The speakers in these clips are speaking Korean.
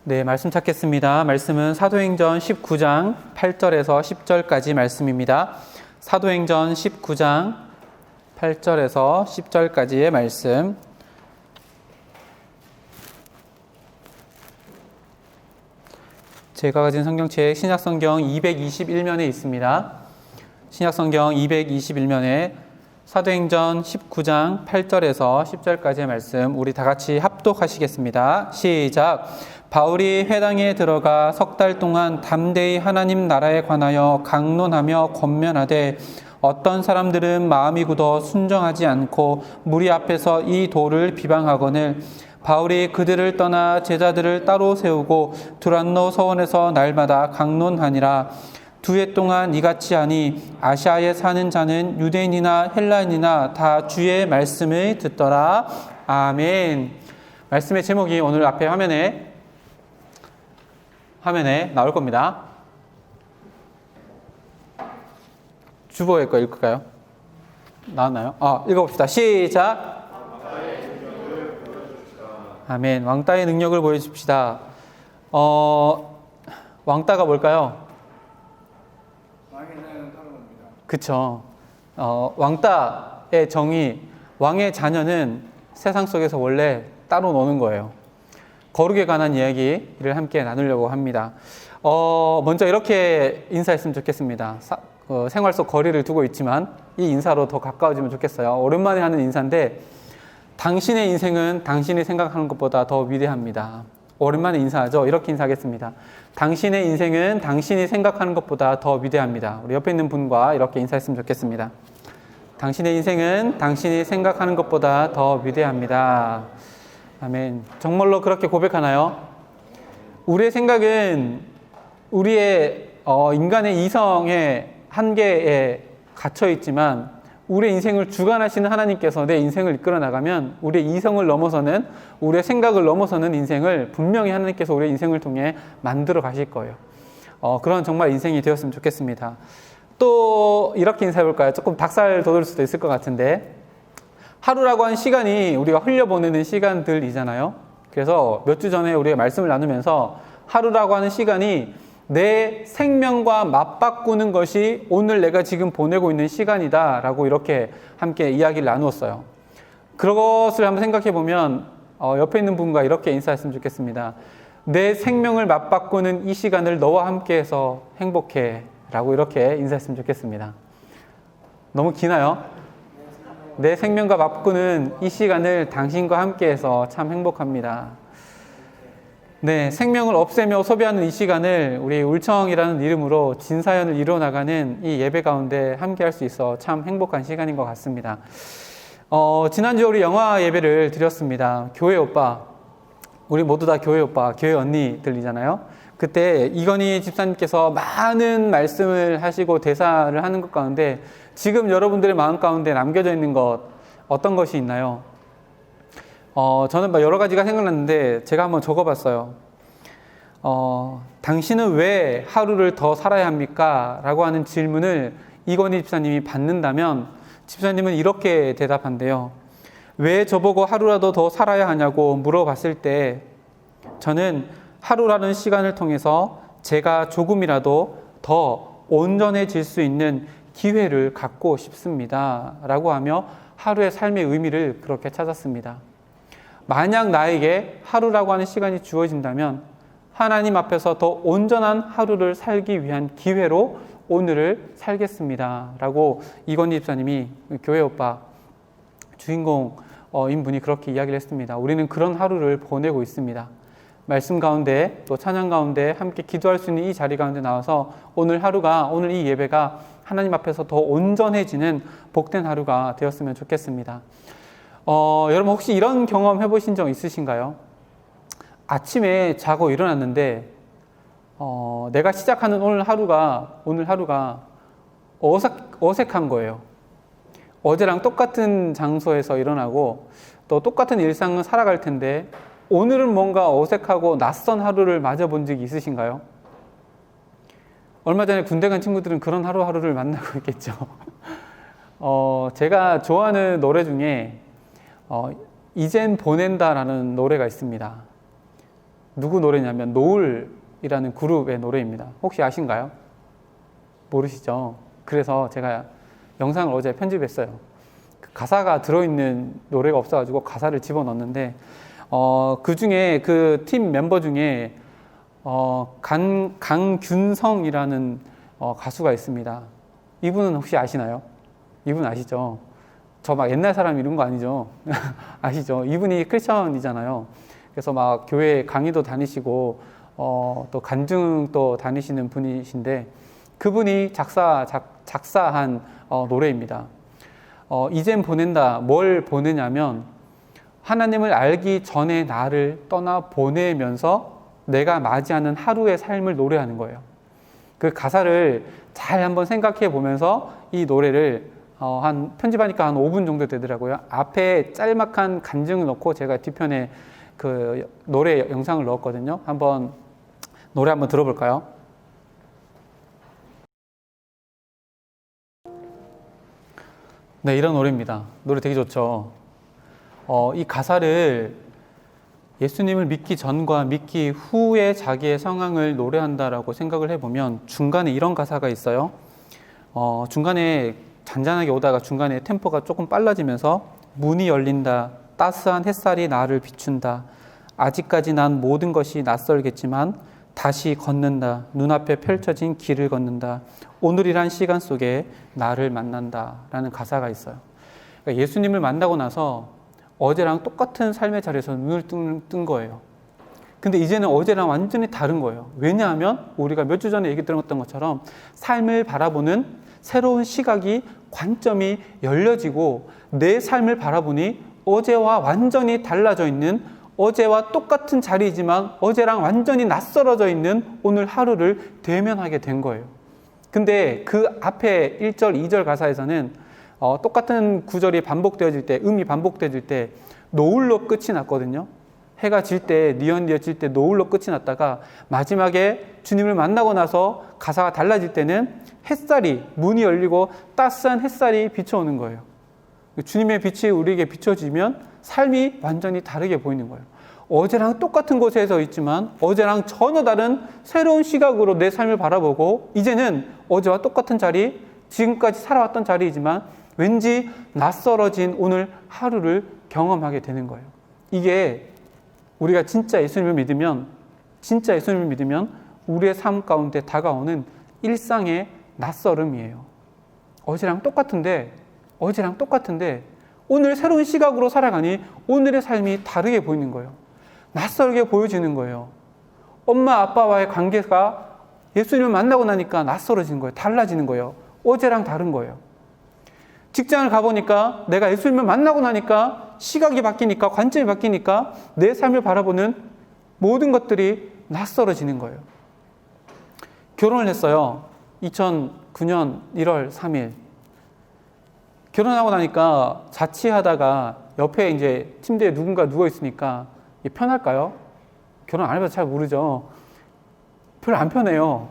네, 말씀 찾겠습니다. 말씀은 사도행전 19장 8절에서 10절까지 말씀입니다. 사도행전 19장 8절에서 10절까지의 말씀. 제가 가진 성경책 신약성경 221면에 있습니다. 신약성경 221면에 사도행전 19장 8절에서 10절까지의 말씀 우리 다 같이 합독하시겠습니다. 시작! 바울이 회당에 들어가 석 달 동안 담대히 하나님 나라에 관하여 강론하며 권면하되 어떤 사람들은 마음이 굳어 순종하지 않고 무리 앞에서 이 도를 비방하거늘 바울이 그들을 떠나 제자들을 따로 세우고 두란노 서원에서 날마다 강론하니라. 2해 동안 이같이 하니 아시아에 사는 자는 유대인이나 헬라인이나 다 주의 말씀을 듣더라. 아멘. 말씀의 제목이 오늘 앞에 화면에 나올 겁니다. 주보의 거 읽을까요? 나왔나요? 읽어봅시다. 시작. 아멘. 왕따의 능력을 보여줍시다. 왕따가 뭘까요? 왕의 자녀는 따로 옵니다. 그쵸. 왕따의 정의, 왕의 자녀는 세상 속에서 원래 따로 노는 거예요. 거룩에 관한 이야기를 함께 나누려고 합니다. 먼저 이렇게 인사했으면 좋겠습니다. 생활 속 거리를 두고 있지만 이 인사로 더 가까워지면 좋겠어요. 오랜만에 하는 인사인데 당신의 인생은 당신이 생각하는 것보다 더 위대합니다. 오랜만에 인사하죠. 이렇게 인사하겠습니다. 당신의 인생은 당신이 생각하는 것보다 더 위대합니다. 우리 옆에 있는 분과 이렇게 인사했으면 좋겠습니다. 당신의 인생은 당신이 생각하는 것보다 더 위대합니다. 아멘. 정말로 그렇게 고백하나요? 우리의 생각은 우리의 인간의 이성의 한계에 갇혀 있지만 우리의 인생을 주관하시는 하나님께서 내 인생을 이끌어 나가면 우리의 이성을 넘어서는, 우리의 생각을 넘어서는 인생을 분명히 하나님께서 우리의 인생을 통해 만들어 가실 거예요. 그런 정말 인생이 되었으면 좋겠습니다. 또 이렇게 인사해볼까요? 조금 닭살 돋을 수도 있을 것 같은데, 하루라고 하는 시간이 우리가 흘려보내는 시간들이잖아요. 그래서 몇 주 전에 우리가 말씀을 나누면서 하루라고 하는 시간이 내 생명과 맞바꾸는 것이 오늘 내가 지금 보내고 있는 시간이다 라고 이렇게 함께 이야기를 나누었어요. 그것을 한번 생각해 보면 옆에 있는 분과 이렇게 인사했으면 좋겠습니다. 내 생명을 맞바꾸는 이 시간을 너와 함께해서 행복해 라고 이렇게 인사했으면 좋겠습니다. 너무 기나요? 내 생명과 맞바꾸는 이 시간을 당신과 함께해서 참 행복합니다. 네, 생명을 없애며 소비하는 이 시간을 우리 울청이라는 이름으로 진사연을 이루어나가는 이 예배 가운데 함께 할 수 있어 참 행복한 시간인 것 같습니다. 지난주에 우리 영화 예배를 드렸습니다. 교회 오빠, 우리 모두 다 교회 오빠, 교회 언니들이잖아요. 그때 이건희 집사님께서 많은 말씀을 하시고 대사를 하는 것 가운데 지금 여러분들의 마음 가운데 남겨져 있는 것 어떤 것이 있나요? 저는 여러 가지가 생각났는데 제가 한번 적어봤어요. 당신은 왜 하루를 더 살아야 합니까? 라고 하는 질문을 이건희 집사님이 받는다면 집사님은 이렇게 대답한대요. 왜 저보고 하루라도 더 살아야 하냐고 물어봤을 때 저는 하루라는 시간을 통해서 제가 조금이라도 더 온전해질 수 있는 기회를 갖고 싶습니다. 라고 하며 하루의 삶의 의미를 그렇게 찾았습니다. 만약 나에게 하루라고 하는 시간이 주어진다면 하나님 앞에서 더 온전한 하루를 살기 위한 기회로 오늘을 살겠습니다. 라고 이건희 집사님이 교회 오빠 주인공인 분이 그렇게 이야기를 했습니다. 우리는 그런 하루를 보내고 있습니다. 말씀 가운데 또 찬양 가운데 함께 기도할 수 있는 이 자리 가운데 나와서 오늘 이 예배가 하나님 앞에서 더 온전해지는 복된 하루가 되었으면 좋겠습니다. 여러분 혹시 이런 경험 해보신 적 있으신가요? 아침에 자고 일어났는데 내가 시작하는 오늘 하루가 어색한 거예요. 어제랑 똑같은 장소에서 일어나고 또 똑같은 일상을 살아갈 텐데 오늘은 뭔가 어색하고 낯선 하루를 맞아본 적이 있으신가요? 얼마 전에 군대 간 친구들은 그런 하루하루를 만나고 있겠죠. 제가 좋아하는 노래 중에 이젠 보낸다라는 노래가 있습니다. 누구 노래냐면 노을이라는 그룹의 노래입니다. 혹시 아신가요? 모르시죠? 그래서 제가 영상을 어제 편집했어요. 그 가사가 들어있는 노래가 없어가지고 가사를 집어넣었는데 그 중에 그 팀 멤버 중에 강균성이라는 가수가 있습니다. 이분은 혹시 아시나요? 이분 아시죠? 저 막 옛날 사람 이런 거 아니죠? 아시죠? 이분이 크리스천이잖아요. 그래서 막 교회 강의도 다니시고 또 간증도 다니시는 분이신데 그분이 작사한 노래입니다. 이젠 보낸다. 뭘 보내냐면 하나님을 알기 전에 나를 떠나 보내면서 내가 맞이하는 하루의 삶을 노래하는 거예요. 그 가사를 잘 한번 생각해 보면서 이 노래를 편집하니까 한 5분 정도 되더라고요. 앞에 짤막한 간증을 넣고 제가 뒤편에 그 노래 영상을 넣었거든요. 노래 한번 들어볼까요? 네, 이런 노래입니다. 노래 되게 좋죠. 이 가사를 예수님을 믿기 전과 믿기 후에 자기의 상황을 노래한다라고 생각을 해보면 중간에 이런 가사가 있어요. 중간에 잔잔하게 오다가 중간에 템포가 조금 빨라지면서 문이 열린다. 따스한 햇살이 나를 비춘다. 아직까지 난 모든 것이 낯설겠지만 다시 걷는다. 눈앞에 펼쳐진 길을 걷는다. 오늘이란 시간 속에 나를 만난다. 라는 가사가 있어요. 그러니까 예수님을 만나고 나서 어제랑 똑같은 삶의 자리에서 눈을 뜬 거예요. 근데 이제는 어제랑 완전히 다른 거예요. 왜냐하면 우리가 몇 주 전에 얘기 들었던 것처럼 삶을 바라보는 새로운 시각이 관점이 열려지고 내 삶을 바라보니 어제와 완전히 달라져 있는 어제와 똑같은 자리이지만 어제랑 완전히 낯설어져 있는 오늘 하루를 대면하게 된 거예요. 근데 그 앞에 1절, 2절 가사에서는 똑같은 구절이 반복되어질 때, 음이 반복되어질 때 노을로 끝이 났거든요. 해가 질 때, 뉘엿뉘엿 질 때 노을로 끝이 났다가 마지막에 주님을 만나고 나서 가사가 달라질 때는 햇살이, 문이 열리고 따스한 햇살이 비춰오는 거예요. 주님의 빛이 우리에게 비춰지면 삶이 완전히 다르게 보이는 거예요. 어제랑 똑같은 곳에 서 있지만 어제랑 전혀 다른 새로운 시각으로 내 삶을 바라보고 이제는 어제와 똑같은 자리, 지금까지 살아왔던 자리이지만 왠지 낯설어진 오늘 하루를 경험하게 되는 거예요. 이게 우리가 진짜 예수님을 믿으면 우리의 삶 가운데 다가오는 일상의 낯설음이에요. 어제랑 똑같은데 오늘 새로운 시각으로 살아가니 오늘의 삶이 다르게 보이는 거예요. 낯설게 보여지는 거예요. 엄마 아빠와의 관계가 예수님을 만나고 나니까 낯설어지는 거예요. 달라지는 거예요. 어제랑 다른 거예요. 직장을 가보니까 내가 예수님을 만나고 나니까 시각이 바뀌니까 관점이 바뀌니까 내 삶을 바라보는 모든 것들이 낯설어지는 거예요. 결혼을 했어요. 2009년 1월 3일. 결혼하고 나니까 자취하다가 옆에 이제 침대에 누군가 누워 있으니까 편할까요? 결혼 안 해봐서 잘 모르죠. 별로 안 편해요.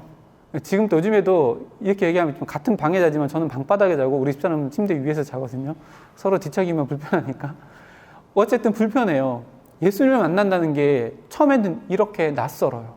지금 또 요즘에도 이렇게 얘기하면 좀 같은 방에 자지만 저는 방바닥에 자고 우리 집사람은 침대 위에서 자거든요. 서로 뒤척이면 불편하니까. 어쨌든 불편해요. 예수님을 만난다는 게 처음에는 이렇게 낯설어요.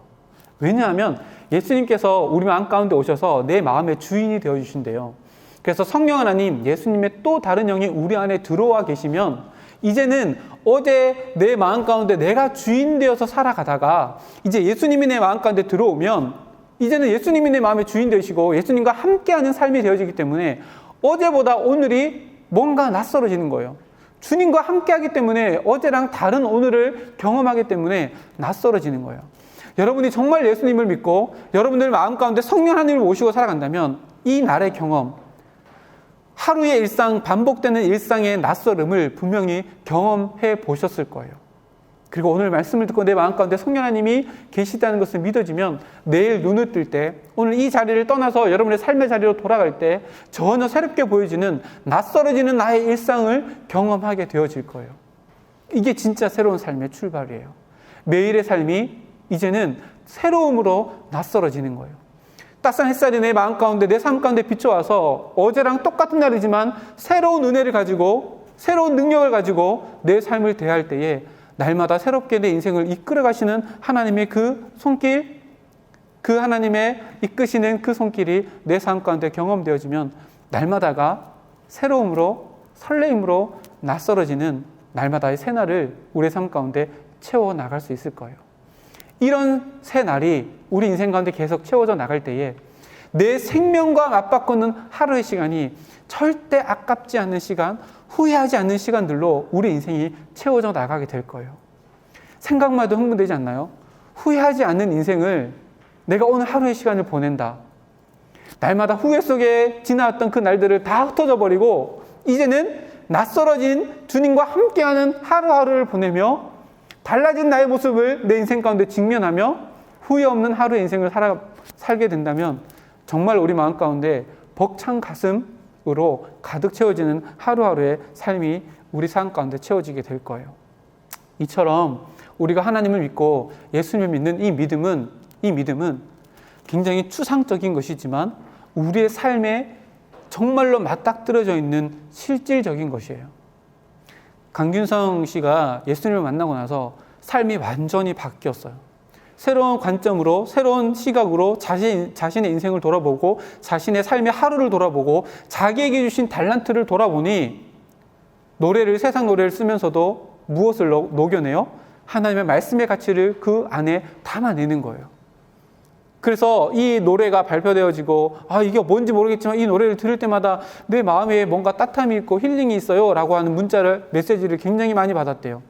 왜냐하면 예수님께서 우리 마음 가운데 오셔서 내 마음의 주인이 되어주신대요. 그래서 성령 하나님, 예수님의 또 다른 영이 우리 안에 들어와 계시면 이제는 어제 내 마음 가운데 내가 주인 되어서 살아가다가 이제 예수님이 내 마음 가운데 들어오면 이제는 예수님이 내 마음의 주인 되시고 예수님과 함께하는 삶이 되어지기 때문에 어제보다 오늘이 뭔가 낯설어지는 거예요. 주님과 함께하기 때문에 어제랑 다른 오늘을 경험하기 때문에 낯설어지는 거예요. 여러분이 정말 예수님을 믿고 여러분들 마음 가운데 성령 하나님을 모시고 살아간다면 이 날의 경험, 하루의 일상, 반복되는 일상의 낯설음을 분명히 경험해 보셨을 거예요. 그리고 오늘 말씀을 듣고 내 마음 가운데 성령 하나님이 계시다는 것을 믿어지면 내일 눈을 뜰 때, 오늘 이 자리를 떠나서 여러분의 삶의 자리로 돌아갈 때 전혀 새롭게 보여지는 낯설어지는 나의 일상을 경험하게 되어질 거예요. 이게 진짜 새로운 삶의 출발이에요. 매일의 삶이 이제는 새로움으로 낯설어지는 거예요. 따스한 햇살이 내 마음 가운데, 내 삶 가운데 비춰와서 어제랑 똑같은 날이지만 새로운 은혜를 가지고 새로운 능력을 가지고 내 삶을 대할 때에 날마다 새롭게 내 인생을 이끌어 가시는 하나님의 그 손길, 그 하나님의 이끄시는 그 손길이 내 삶 가운데 경험되어지면 날마다가 새로움으로, 설레임으로 낯설어지는 날마다의 새날을 우리의 삶 가운데 채워나갈 수 있을 거예요. 이런 새날이 우리 인생 가운데 계속 채워져 나갈 때에 내 생명과 맞바꾸는 하루의 시간이 절대 아깝지 않는 시간, 후회하지 않는 시간들로 우리 인생이 채워져 나가게 될 거예요. 생각만 해도 흥분되지 않나요? 후회하지 않는 인생을 내가 오늘 하루의 시간을 보낸다. 날마다 후회 속에 지나왔던 그 날들을 다 흩어져 버리고 이제는 낯설어진 주님과 함께하는 하루하루를 보내며 달라진 나의 모습을 내 인생 가운데 직면하며 후회 없는 하루의 인생을 살게 된다면 정말 우리 마음 가운데 벅찬 가슴으로 가득 채워지는 하루하루의 삶이 우리 삶 가운데 채워지게 될 거예요. 이처럼 우리가 하나님을 믿고 예수님을 믿는 이 믿음은 굉장히 추상적인 것이지만 우리의 삶에 정말로 맞닥뜨려져 있는 실질적인 것이에요. 강균성 씨가 예수님을 만나고 나서 삶이 완전히 바뀌었어요. 새로운 관점으로, 새로운 시각으로 자신의 인생을 돌아보고 자신의 삶의 하루를 돌아보고 자기에게 주신 달란트를 돌아보니 세상 노래를 쓰면서도 무엇을 녹여내요? 하나님의 말씀의 가치를 그 안에 담아내는 거예요. 그래서 이 노래가 발표되어지고 이게 뭔지 모르겠지만 이 노래를 들을 때마다 내 마음에 뭔가 따뜻함이 있고 힐링이 있어요 라고 하는 메시지를 굉장히 많이 받았대요.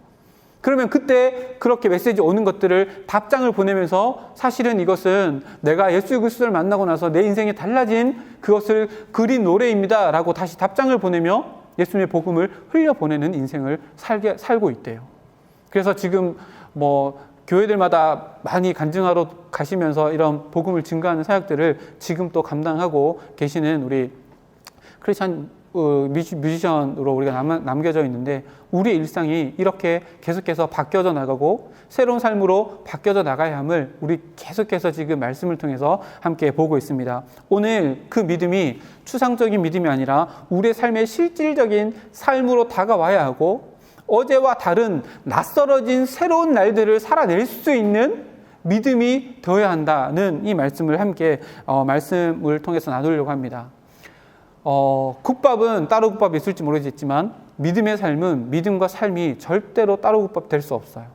그러면 그때 그렇게 메시지 오는 것들을 답장을 보내면서 사실은 이것은 내가 예수 그리스도를 만나고 나서 내 인생이 달라진 그것을 그린 노래입니다 라고 다시 답장을 보내며 예수님의 복음을 흘려보내는 인생을 살고 있대요. 그래서 지금 교회들마다 많이 간증하러 가시면서 이런 복음을 증거하는 사역들을 지금 또 감당하고 계시는 우리 크리스찬 뮤지션으로 우리가 남겨져 있는데 우리의 일상이 이렇게 계속해서 바뀌어져 나가고 새로운 삶으로 바뀌어져 나가야 함을 우리 계속해서 지금 말씀을 통해서 함께 보고 있습니다. 오늘 그 믿음이 추상적인 믿음이 아니라 우리의 삶의 실질적인 삶으로 다가와야 하고 어제와 다른 낯설어진 새로운 날들을 살아낼 수 있는 믿음이 되어야 한다는 이 말씀을 함께 말씀을 통해서 나누려고 합니다. 국밥은 따로 국밥이 있을지 모르겠지만 믿음의 삶은 믿음과 삶이 절대로 따로 국밥 될 수 없어요.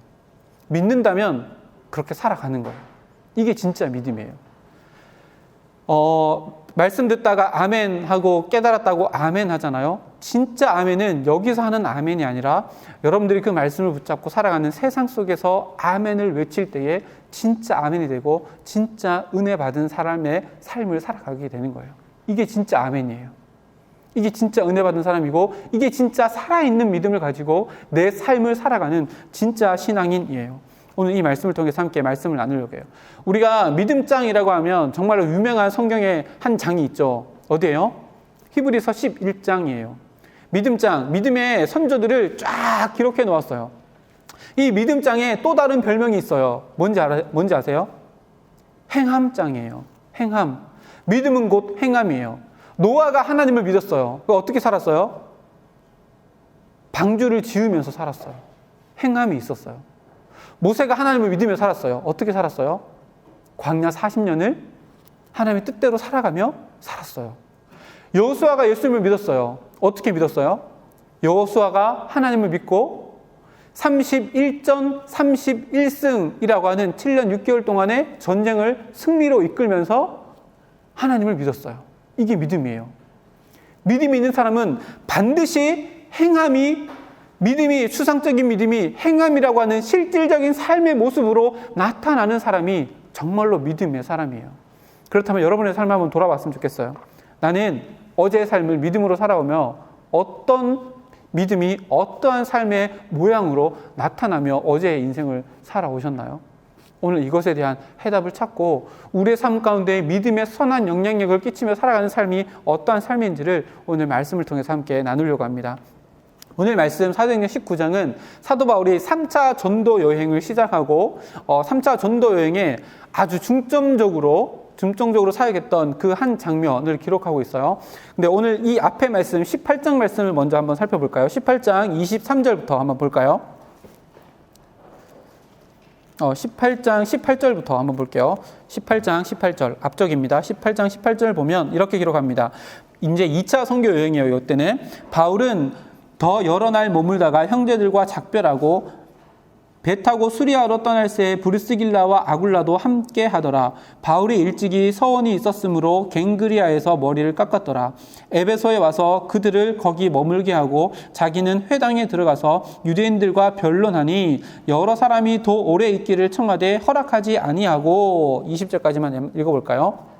믿는다면 그렇게 살아가는 거예요. 이게 진짜 믿음이에요. 말씀 듣다가 아멘 하고 깨달았다고 아멘 하잖아요. 진짜 아멘은 여기서 하는 아멘이 아니라 여러분들이 그 말씀을 붙잡고 살아가는 세상 속에서 아멘을 외칠 때에 진짜 아멘이 되고 진짜 은혜 받은 사람의 삶을 살아가게 되는 거예요. 이게 진짜 아멘이에요. 이게 진짜 은혜 받은 사람이고 이게 진짜 살아있는 믿음을 가지고 내 삶을 살아가는 진짜 신앙인이에요. 오늘 이 말씀을 통해서 함께 말씀을 나누려고 해요. 우리가 믿음장이라고 하면 정말로 유명한 성경의 한 장이 있죠. 어디예요? 히브리서 11장이에요. 믿음장, 믿음의 선조들을 쫙 기록해 놓았어요. 이 믿음장에 또 다른 별명이 있어요. 뭔지 아세요? 행함장이에요. 행함. 믿음은 곧 행함이에요. 노아가 하나님을 믿었어요. 어떻게 살았어요? 방주를 지으면서 살았어요. 행함이 있었어요. 모세가 하나님을 믿으며 살았어요. 어떻게 살았어요? 광야 40년을 하나님의 뜻대로 살아가며 살았어요. 여호수아가 예수님을 믿었어요. 어떻게 믿었어요? 여호수아가 하나님을 믿고 31전 31승이라고 하는 7년 6개월 동안의 전쟁을 승리로 이끌면서 하나님을 믿었어요. 이게 믿음이에요. 믿음이 있는 사람은 반드시 믿음이 추상적인 믿음이 행함이라고 하는 실질적인 삶의 모습으로 나타나는 사람이 정말로 믿음의 사람이에요. 그렇다면 여러분의 삶을 한번 돌아봤으면 좋겠어요. 나는 어제의 삶을 믿음으로 살아오며 어떤 믿음이 어떠한 삶의 모양으로 나타나며 어제의 인생을 살아오셨나요? 오늘 이것에 대한 해답을 찾고 우리의 삶 가운데 믿음의 선한 영향력을 끼치며 살아가는 삶이 어떠한 삶인지를 오늘 말씀을 통해서 함께 나누려고 합니다. 오늘 말씀 사도행전 19장은 사도 바울이 3차 전도 여행을 시작하고 3차 전도 여행에 아주 중점적으로 사역했던 그 한 장면을 기록하고 있어요. 근데 오늘 이 앞에 말씀 18장 말씀을 먼저 한번 살펴볼까요? 18장 23절부터 한번 볼까요? 18장 18절부터 한번 볼게요. 18장 18절 앞쪽입니다. 18장 18절 보면 이렇게 기록합니다. 이제 2차 선교 여행이에요. 이때는 바울은 더 여러 날 머물다가 형제들과 작별하고 배 타고 수리아로 떠날 새 브리스길라와 아굴라도 함께 하더라. 바울이 일찍이 서원이 있었으므로 갱그리아에서 머리를 깎았더라. 에베소에 와서 그들을 거기 머물게 하고 자기는 회당에 들어가서 유대인들과 변론하니 여러 사람이 더 오래 있기를 청하되 허락하지 아니하고 20절까지만 읽어볼까요?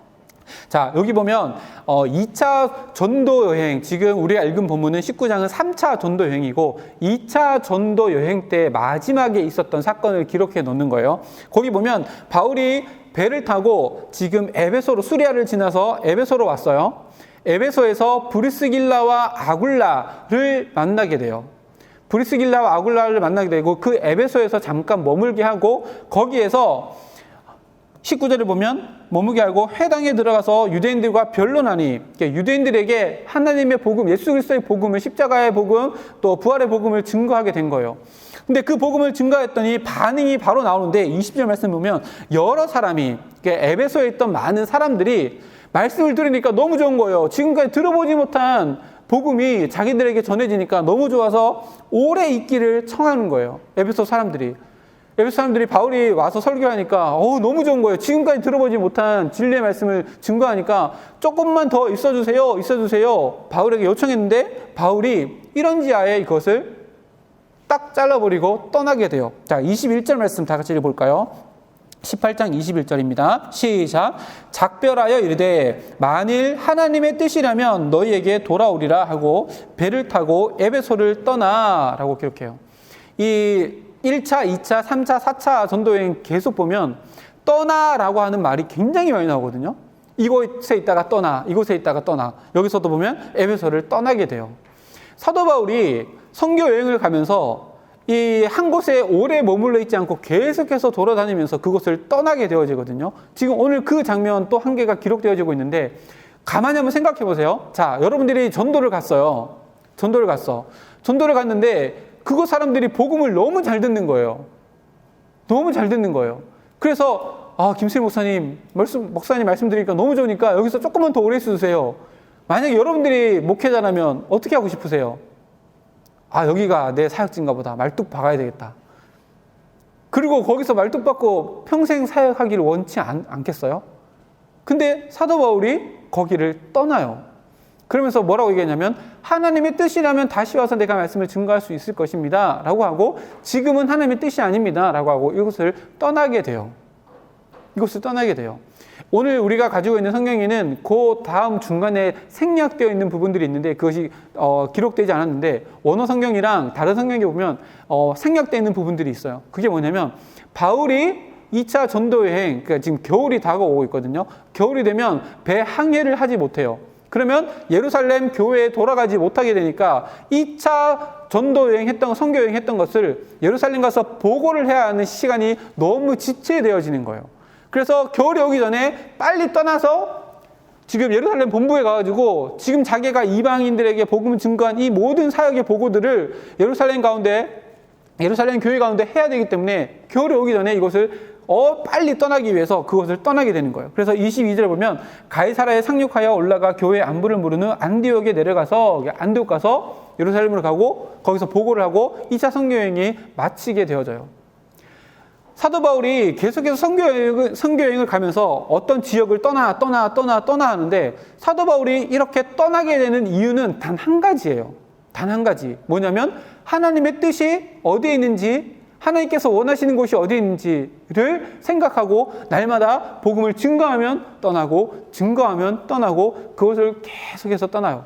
자, 여기 보면 2차 전도 여행, 지금 우리가 읽은 본문은 19장은 3차 전도 여행이고 2차 전도 여행 때 마지막에 있었던 사건을 기록해 놓는 거예요. 거기 보면 바울이 배를 타고 지금 에베소로, 수리아를 지나서 에베소로 왔어요. 에베소에서 브리스길라와 아굴라를 만나게 돼요. 브리스길라와 아굴라를 만나게 되고 그 에베소에서 잠깐 머물게 하고 거기에서 19절을 보면 머무게 하고 회당에 들어가서 유대인들과 변론하니, 유대인들에게 하나님의 복음, 예수 그리스도의 복음을, 십자가의 복음, 또 부활의 복음을 증거하게 된 거예요. 근데 그 복음을 증거했더니 반응이 바로 나오는데 20절 말씀 보면 여러 사람이, 에베소에 있던 많은 사람들이 말씀을 들으니까 너무 좋은 거예요. 지금까지 들어보지 못한 복음이 자기들에게 전해지니까 너무 좋아서 오래 있기를 청하는 거예요. 에베소 사람들이. 에베소 사람들이 바울이 와서 설교하니까 너무 좋은 거예요. 지금까지 들어보지 못한 진리의 말씀을 증거하니까 조금만 더 있어주세요. 바울에게 요청했는데 바울이 이런지하에 이것을 딱 잘라버리고 떠나게 돼요. 자, 21절 말씀 다 같이 읽어볼까요? 18장 21절입니다. 시작. 작별하여 이르되 만일 하나님의 뜻이라면 너희에게 돌아오리라 하고 배를 타고 에베소를 떠나 라고 기록해요. 이 1차, 2차, 3차, 4차 전도여행 계속 보면 떠나라고 하는 말이 굉장히 많이 나오거든요. 이곳에 있다가 떠나, 이곳에 있다가 떠나. 여기서도 보면 에베소를 떠나게 돼요. 사도 바울이 선교 여행을 가면서 이 한 곳에 오래 머물러 있지 않고 계속해서 돌아다니면서 그곳을 떠나게 되어지거든요. 지금 오늘 그 장면 또 한 개가 기록되어지고 있는데 가만히 한번 생각해 보세요. 자, 여러분들이 전도를 갔어요. 전도를 갔는데 그곳 사람들이 복음을 너무 잘 듣는 거예요. 너무 잘 듣는 거예요. 그래서 김수일 목사님 말씀 드리니까 너무 좋으니까 여기서 조금만 더 오래 있어주세요. 만약에 여러분들이 목회자라면 어떻게 하고 싶으세요? 여기가 내 사역지인가 보다. 말뚝 박아야 되겠다. 그리고 거기서 말뚝 박고 평생 사역하기를 원치 않겠어요? 근데 사도 바울이 거기를 떠나요. 그러면서 뭐라고 얘기하냐면 하나님의 뜻이라면 다시 와서 내가 말씀을 증거할 수 있을 것입니다 라고 하고 지금은 하나님의 뜻이 아닙니다 라고 하고 이곳을 떠나게 돼요. 오늘 우리가 가지고 있는 성경에는 그 다음 중간에 생략되어 있는 부분들이 있는데 그것이 기록되지 않았는데 원어 성경이랑 다른 성경에 보면 생략되어 있는 부분들이 있어요. 그게 뭐냐면 바울이 2차 전도여행, 그러니까 지금 겨울이 다가오고 있거든요. 겨울이 되면 배 항해를 하지 못해요. 그러면 예루살렘 교회에 돌아가지 못하게 되니까 2차 전도여행 선교여행 했던 것을 예루살렘 가서 보고를 해야 하는 시간이 너무 지체되어지는 거예요. 그래서 겨울이 오기 전에 빨리 떠나서 지금 예루살렘 본부에 가가지고 지금 자기가 이방인들에게 복음을 증거한 이 모든 사역의 보고들을 예루살렘 교회 가운데 해야 되기 때문에 겨울이 오기 전에 이것을 빨리 떠나기 위해서 그것을 떠나게 되는 거예요. 그래서 22절에 보면 가이사라에 상륙하여 올라가 교회 안부를 물은 후 안디옥에 내려가서 안디옥 가서 예루살렘으로 가고 거기서 보고를 하고 2차 선교여행이 마치게 되어져요. 사도 바울이 계속해서 선교여행을 가면서 어떤 지역을 떠나 하는데 사도 바울이 이렇게 떠나게 되는 이유는 단 한 가지예요. 단 한 가지. 뭐냐면 하나님의 뜻이 어디에 있는지 하나님께서 원하시는 곳이 어디 있는지를 생각하고 날마다 복음을 증거하면 떠나고 그것을 계속해서 떠나요.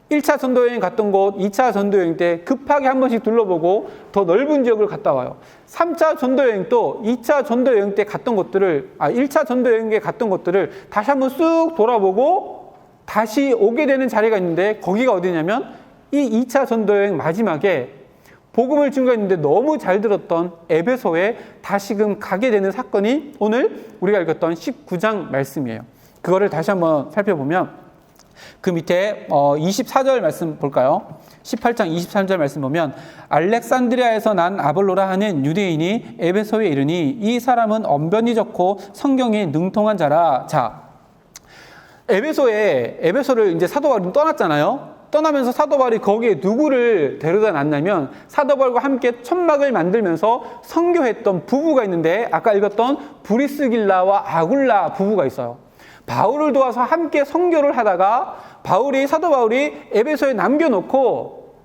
1차 전도여행 갔던 곳, 2차 전도여행 때 급하게 한 번씩 둘러보고 더 넓은 지역을 갔다 와요. 3차 전도여행도 2차 전도여행 때 갔던 곳들을 1차 전도여행에 갔던 곳들을 다시 한번 쑥 돌아보고 다시 오게 되는 자리가 있는데 거기가 어디냐면 이 2차 전도여행 마지막에 복음을 증거했는데 너무 잘 들었던 에베소에 다시금 가게 되는 사건이 오늘 우리가 읽었던 19장 말씀이에요. 그거를 다시 한번 살펴보면 그 밑에 24절 말씀 볼까요? 18장 23절 말씀 보면 알렉산드리아에서 난 아볼로라 하는 유대인이 에베소에 이르니 이 사람은 언변이 좋고 성경에 능통한 자라. 자, 에베소를 이제 사도 바울이 떠났잖아요. 떠나면서 사도 바울이 거기에 누구를 데려다 놨냐면 사도 바울과 함께 천막을 만들면서 선교했던 부부가 있는데 아까 읽었던 브리스길라와 아굴라 부부가 있어요. 바울을 도와서 함께 선교를 하다가 사도 바울이 에베소에 남겨놓고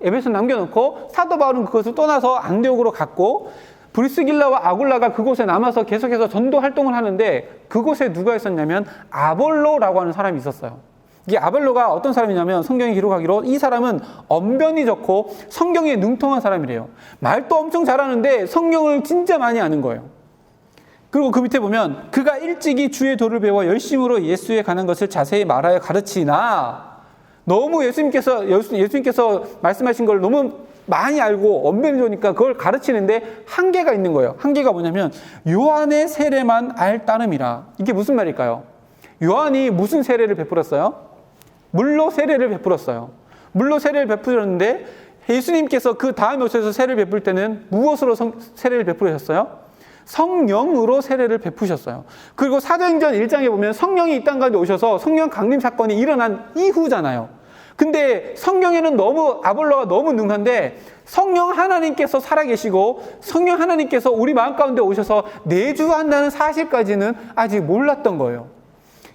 사도 바울은 그것을 떠나서 안디옥으로 갔고 브리스길라와 아굴라가 그곳에 남아서 계속해서 전도 활동을 하는데 그곳에 누가 있었냐면 아볼로라고 하는 사람이 있었어요. 이 아볼로가 어떤 사람이냐면 성경이 기록하기로 이 사람은 언변이 좋고 성경에 능통한 사람이래요. 말도 엄청 잘하는데 성경을 진짜 많이 아는 거예요. 그리고 그 밑에 보면 그가 일찍이 주의 도를 배워 열심으로 예수에 관한 것을 자세히 말하여 가르치나 너무 예수님께서 말씀하신 걸 너무 많이 알고 언변이 좋으니까 그걸 가르치는데 한계가 있는 거예요. 한계가 뭐냐면 요한의 세례만 알 따름이라. 이게 무슨 말일까요? 요한이 무슨 세례를 베풀었어요? 물로 세례를 베풀었어요. 물로 세례를 베풀었는데 예수님께서 그 다음에 오셔서 세례를 베풀 때는 무엇으로 세례를 베푸셨어요? 성령으로 세례를 베푸셨어요. 그리고 사도행전 1장에 보면 성령이 이 땅 가운데 오셔서 성령 강림 사건이 일어난 이후잖아요. 근데 성경에는 아볼로가 너무 능한데 성령 하나님께서 살아계시고 성령 하나님께서 우리 마음 가운데 오셔서 내주한다는 사실까지는 아직 몰랐던 거예요.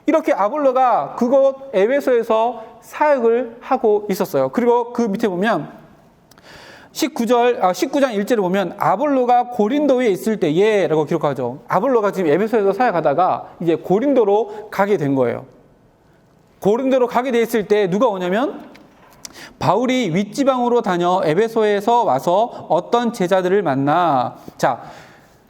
이렇게 아볼로가 그곳 에베소에서 사역을 하고 있었어요. 그리고 그 밑에 보면 19장 1절을 보면 아볼로가 고린도에 있을 때에 라고 기록하죠. 아볼로가 지금 에베소에서 사역하다가 이제 고린도로 가게 된 거예요. 고린도로 가게 돼 있을 때 누가 오냐면 바울이 윗지방으로 다녀 에베소에서 와서 어떤 제자들을 만나. 자,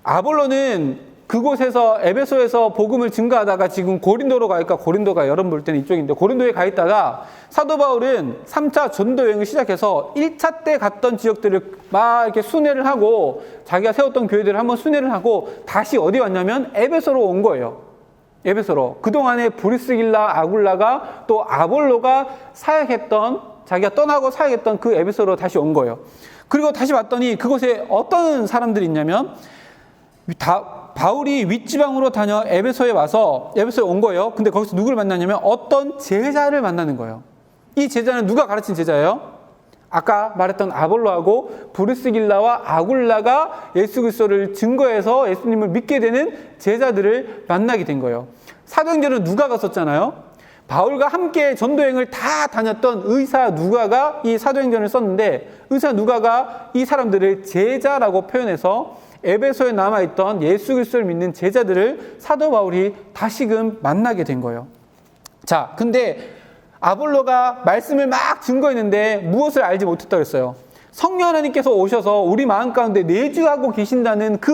아볼로는 그곳에서 에베소에서 복음을 증거하다가 지금 고린도로 가니까 고린도가 여러분 볼 때는 이쪽인데 고린도에 가 있다가 사도 바울은 3차 전도 여행을 시작해서 1차 때 갔던 지역들을 막 이렇게 순회를 하고 자기가 세웠던 교회들을 한번 순회를 하고 다시 어디 왔냐면 에베소로 온 거예요. 에베소로. 그동안에 브리스길라, 아굴라가 또 아볼로가 자기가 떠나고 사역했던 그 에베소로 다시 온 거예요. 그리고 다시 봤더니 그곳에 어떤 사람들이 있냐면 바울이 윗지방으로 다녀 에베소에 온 거예요. 근데 거기서 누구를 만나냐면 어떤 제자를 만나는 거예요. 이 제자는 누가 가르친 제자예요? 아까 말했던 아볼로하고 브리스길라와 아굴라가 예수 그리스도를 증거해서 예수님을 믿게 되는 제자들을 만나게 된 거예요. 사도행전은 누가 갔었잖아요. 바울과 함께 전도여행을 다 다녔던 의사 누가가 이 사도행전을 썼는데 의사 누가가 이 사람들을 제자라고 표현해서 에베소에 남아있던 예수 그리스도를 믿는 제자들을 사도 바울이 다시금 만나게 된 거예요. 자, 근데 아볼로가 말씀을 막 증거했는데 무엇을 알지 못했다고 했어요? 성령 하나님께서 오셔서 우리 마음 가운데 내주하고 계신다는 그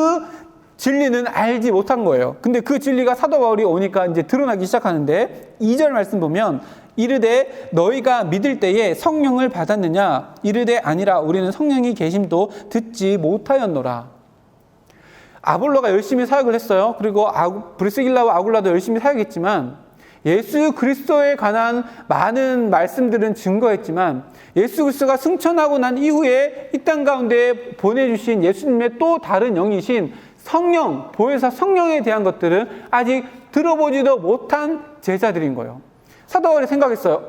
진리는 알지 못한 거예요. 근데 그 진리가 사도 바울이 오니까 이제 드러나기 시작하는데 2절 말씀 보면 이르되 너희가 믿을 때에 성령을 받았느냐? 이르되 아니라 우리는 성령이 계심도 듣지 못하였노라. 아볼로가 열심히 사역을 했어요. 그리고 브리스길라와 아굴라도 열심히 사역했지만 예수 그리스도에 관한 많은 말씀들은 증거했지만 예수 그리스도가 승천하고 난 이후에 이 땅 가운데 보내주신 예수님의 또 다른 영이신 성령, 보혜사 성령에 대한 것들은 아직 들어보지도 못한 제자들인 거예요. 사도 바울이 생각했어요.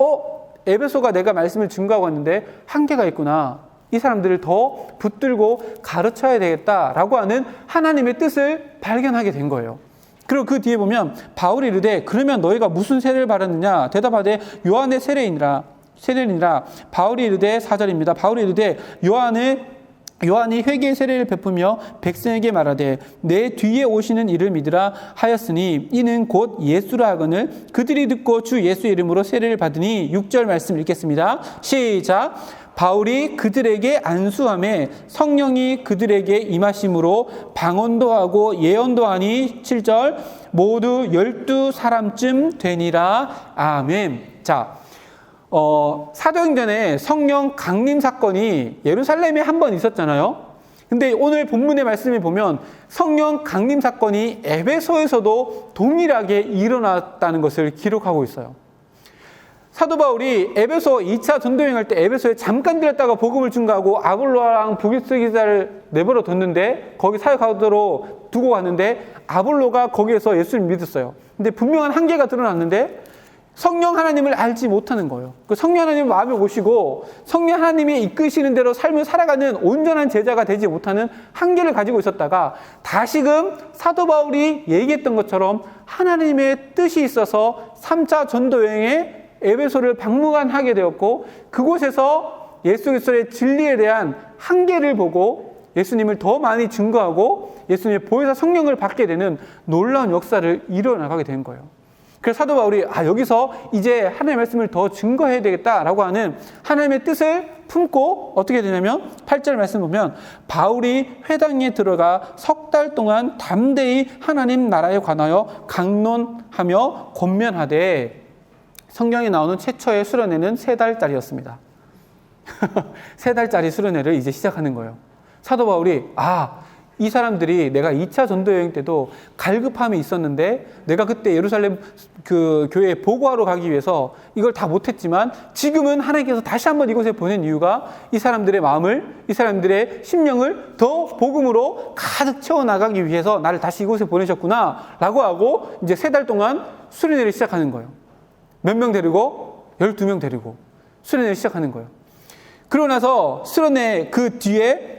에베소가 내가 말씀을 증거하고 왔는데 한계가 있구나. 이 사람들을 더 붙들고 가르쳐야 되겠다라고 하는 하나님의 뜻을 발견하게 된 거예요. 그리고 그 뒤에 보면 바울이 이르되 그러면 너희가 무슨 세례를 받았느냐? 대답하되 요한의 세례니라. 바울이 이르되 4절입니다. 바울이 이르되 요한이 회개의 세례를 베푸며 백성에게 말하되 내 뒤에 오시는 이를 믿으라 하였으니 이는 곧 예수라 하거늘 그들이 듣고 주 예수의 이름으로 세례를 받으니 6절 말씀 읽겠습니다. 시작. 바울이 그들에게 안수하매 성령이 그들에게 임하심으로 방언도 하고 예언도 하니 7절 모두 12사람쯤 되니라. 아멘. 자, 사도행전에 성령 강림 사건이 예루살렘에 한 번 있었잖아요. 근데 오늘 본문의 말씀을 보면 성령 강림 사건이 에베소에서도 동일하게 일어났다는 것을 기록하고 있어요. 사도 바울이 에베소 2차 전도여행할 때 에베소에 잠깐 들렸다가 복음을 증거하고 아볼로랑 부기스 기자를 내버려 뒀는데 거기 사역하도록 두고 갔는데 아볼로가 거기에서 예수를 믿었어요. 근데 분명한 한계가 드러났는데 성령 하나님을 알지 못하는 거예요. 그 성령 하나님을 마음에 모시고 성령 하나님이 이끄시는 대로 삶을 살아가는 온전한 제자가 되지 못하는 한계를 가지고 있었다가 다시금 사도 바울이 얘기했던 것처럼 하나님의 뜻이 있어서 3차 전도여행에 에베소를 방문하게 되었고 그곳에서 예수 그리스도의 진리에 대한 한계를 보고 예수님을 더 많이 증거하고 예수님의 보혜사 성령을 받게 되는 놀라운 역사를 이뤄나가게 된 거예요. 그래서 사도 바울이 여기서 이제 하나님의 말씀을 더 증거해야 되겠다라고 하는 하나님의 뜻을 품고 어떻게 되냐면 8절 말씀 보면 바울이 회당에 들어가 석 달 동안 담대히 하나님 나라에 관하여 강론하며 권면하되 성경에 나오는 최초의 수련회는 3달짜리였습니다. 3달짜리 수련회를 이제 시작하는 거예요. 사도 바울이 이 사람들이 내가 2차 전도여행 때도 갈급함이 있었는데 내가 그때 예루살렘 그 교회에 보고하러 가기 위해서 이걸 다 못했지만 지금은 하나님께서 다시 한번 이곳에 보낸 이유가 이 사람들의 마음을, 이 사람들의 심령을 더 복음으로 가득 채워나가기 위해서 나를 다시 이곳에 보내셨구나 라고 하고 이제 3달 동안 수련회를 시작하는 거예요. 몇 명 데리고? 12명 데리고 수련회를 시작하는 거예요. 그러고 나서 수련회 그 뒤에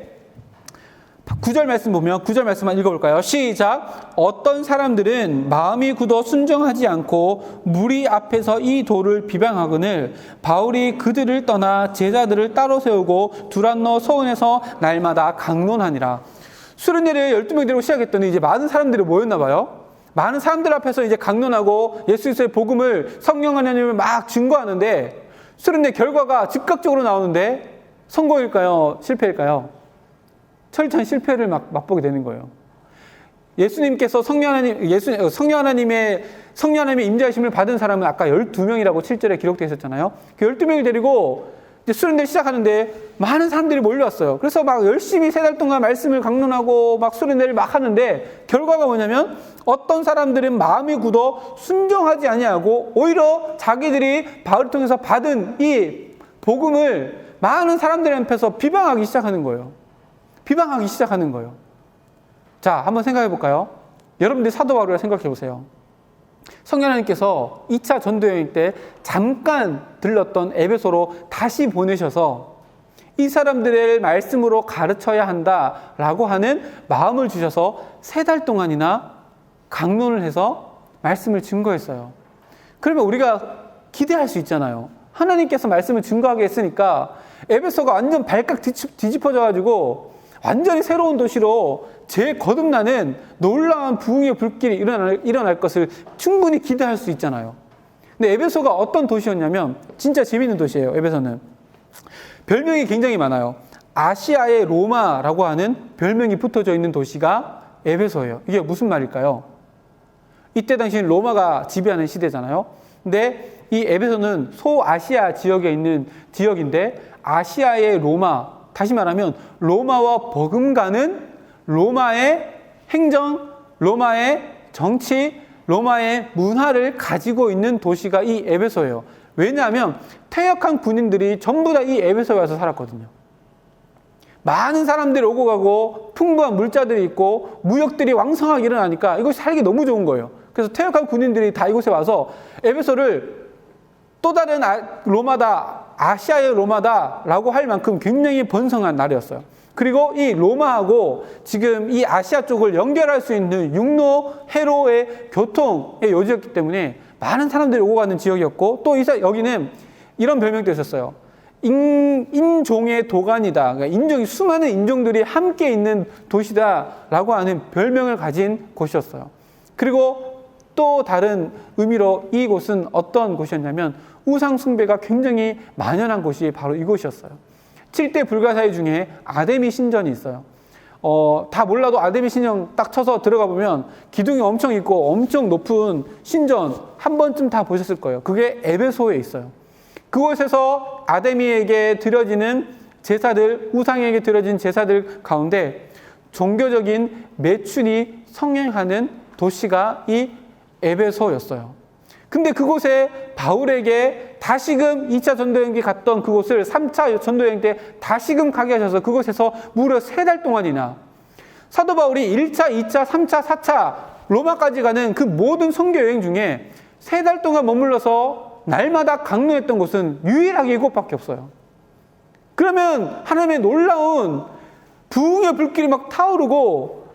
9절 말씀 보면 9절 말씀만 읽어볼까요? 시작. 어떤 사람들은 마음이 굳어 순종하지 않고 무리 앞에서 이 도를 비방하거늘 바울이 그들을 떠나 제자들을 따로 세우고 두란노 소원에서 날마다 강론하니라. 수련회를 12명 데리고 시작했더니 이제 많은 사람들이 모였나 봐요. 많은 사람들 앞에서 이제 강론하고 예수 그리스도의 복음을 성령 하나님을 막 증거하는데 수련회 결과가 즉각적으로 나오는데 성공일까요? 실패일까요? 철저한 실패를 맛보게 되는 거예요. 예수님께서 성령 하나님의 임재하심을 받은 사람은 아까 12명이라고 7절에 기록되어 있었잖아요. 그 12명을 데리고 이제 수련회를 시작하는데 많은 사람들이 몰려왔어요. 그래서 막 열심히 3달 동안 말씀을 강론하고 막 수련회를 막 하는데 결과가 뭐냐면 어떤 사람들은 마음이 굳어 순종하지 아니하고 오히려 자기들이 바울을 통해서 받은 이 복음을 많은 사람들 앞에서 비방하기 시작하는 거예요. 비방하기 시작하는 거예요. 자, 한번 생각해 볼까요? 여러분들이 사도 바울을 생각해 보세요. 성령 하나님께서 2차 전도여행 때 잠깐 들렀던 에베소로 다시 보내셔서 이 사람들의 말씀으로 가르쳐야 한다라고 하는 마음을 주셔서 3달 동안이나 강론을 해서 말씀을 증거했어요. 그러면 우리가 기대할 수 있잖아요. 하나님께서 말씀을 증거하게 했으니까 에베소가 완전 발칵 뒤집어져가지고 완전히 새로운 도시로 재거듭나는 놀라운 부흥의 불길이 일어날 것을 충분히 기대할 수 있잖아요. 근데 에베소가 어떤 도시였냐면 진짜 재밌는 도시예요. 에베소는 별명이 굉장히 많아요. 아시아의 로마라고 하는 별명이 붙어져 있는 도시가 에베소예요. 이게 무슨 말일까요? 이때 당시는 로마가 지배하는 시대잖아요. 근데 이 에베소는 소아시아 지역에 있는 지역인데 아시아의 로마, 다시 말하면 로마와 버금가는 로마의 행정, 로마의 정치, 로마의 문화를 가지고 있는 도시가 이 에베소예요. 왜냐하면 퇴역한 군인들이 전부 다 이 에베소에 와서 살았거든요. 많은 사람들이 오고 가고 풍부한 물자들이 있고 무역들이 왕성하게 일어나니까 이것이 살기 너무 좋은 거예요. 그래서 퇴역한 군인들이 다 이곳에 와서 에베소를 또 다른 로마다, 아시아의 로마다라고 할 만큼 굉장히 번성한 나라였어요. 그리고 이 로마하고 지금 이 아시아 쪽을 연결할 수 있는 육로, 해로의 교통의 요지였기 때문에 많은 사람들이 오고 가는 지역이었고 또 여기는 이런 별명도 있었어요. 인종의 도가니다. 그러니까 수많은 인종들이 함께 있는 도시다라고 하는 별명을 가진 곳이었어요. 그리고 또 다른 의미로 이곳은 어떤 곳이었냐면 우상 숭배가 굉장히 만연한 곳이 바로 이곳이었어요. 7대 불가사의 중에 아데미 신전이 있어요. 다 몰라도 아데미 신전 딱 쳐서 들어가 보면 기둥이 엄청 있고 엄청 높은 신전 한 번쯤 다 보셨을 거예요. 그게 에베소에 있어요. 그곳에서 아데미에게 드려지는 제사들, 우상에게 드려진 제사들 가운데 종교적인 매춘이 성행하는 도시가 이 에베소였어요. 근데 그곳에 바울에게 다시금 2차 전도여행기 갔던 그곳을 3차 전도여행 때 다시금 가게 하셔서 그곳에서 무려 3달 동안이나 사도 바울이 1차, 2차, 3차, 4차 로마까지 가는 그 모든 선교 여행 중에 3달 동안 머물러서 날마다 강론했던 곳은 유일하게 이곳밖에 없어요. 그러면 하나님의 놀라운 부흥의 불길이 막 타오르고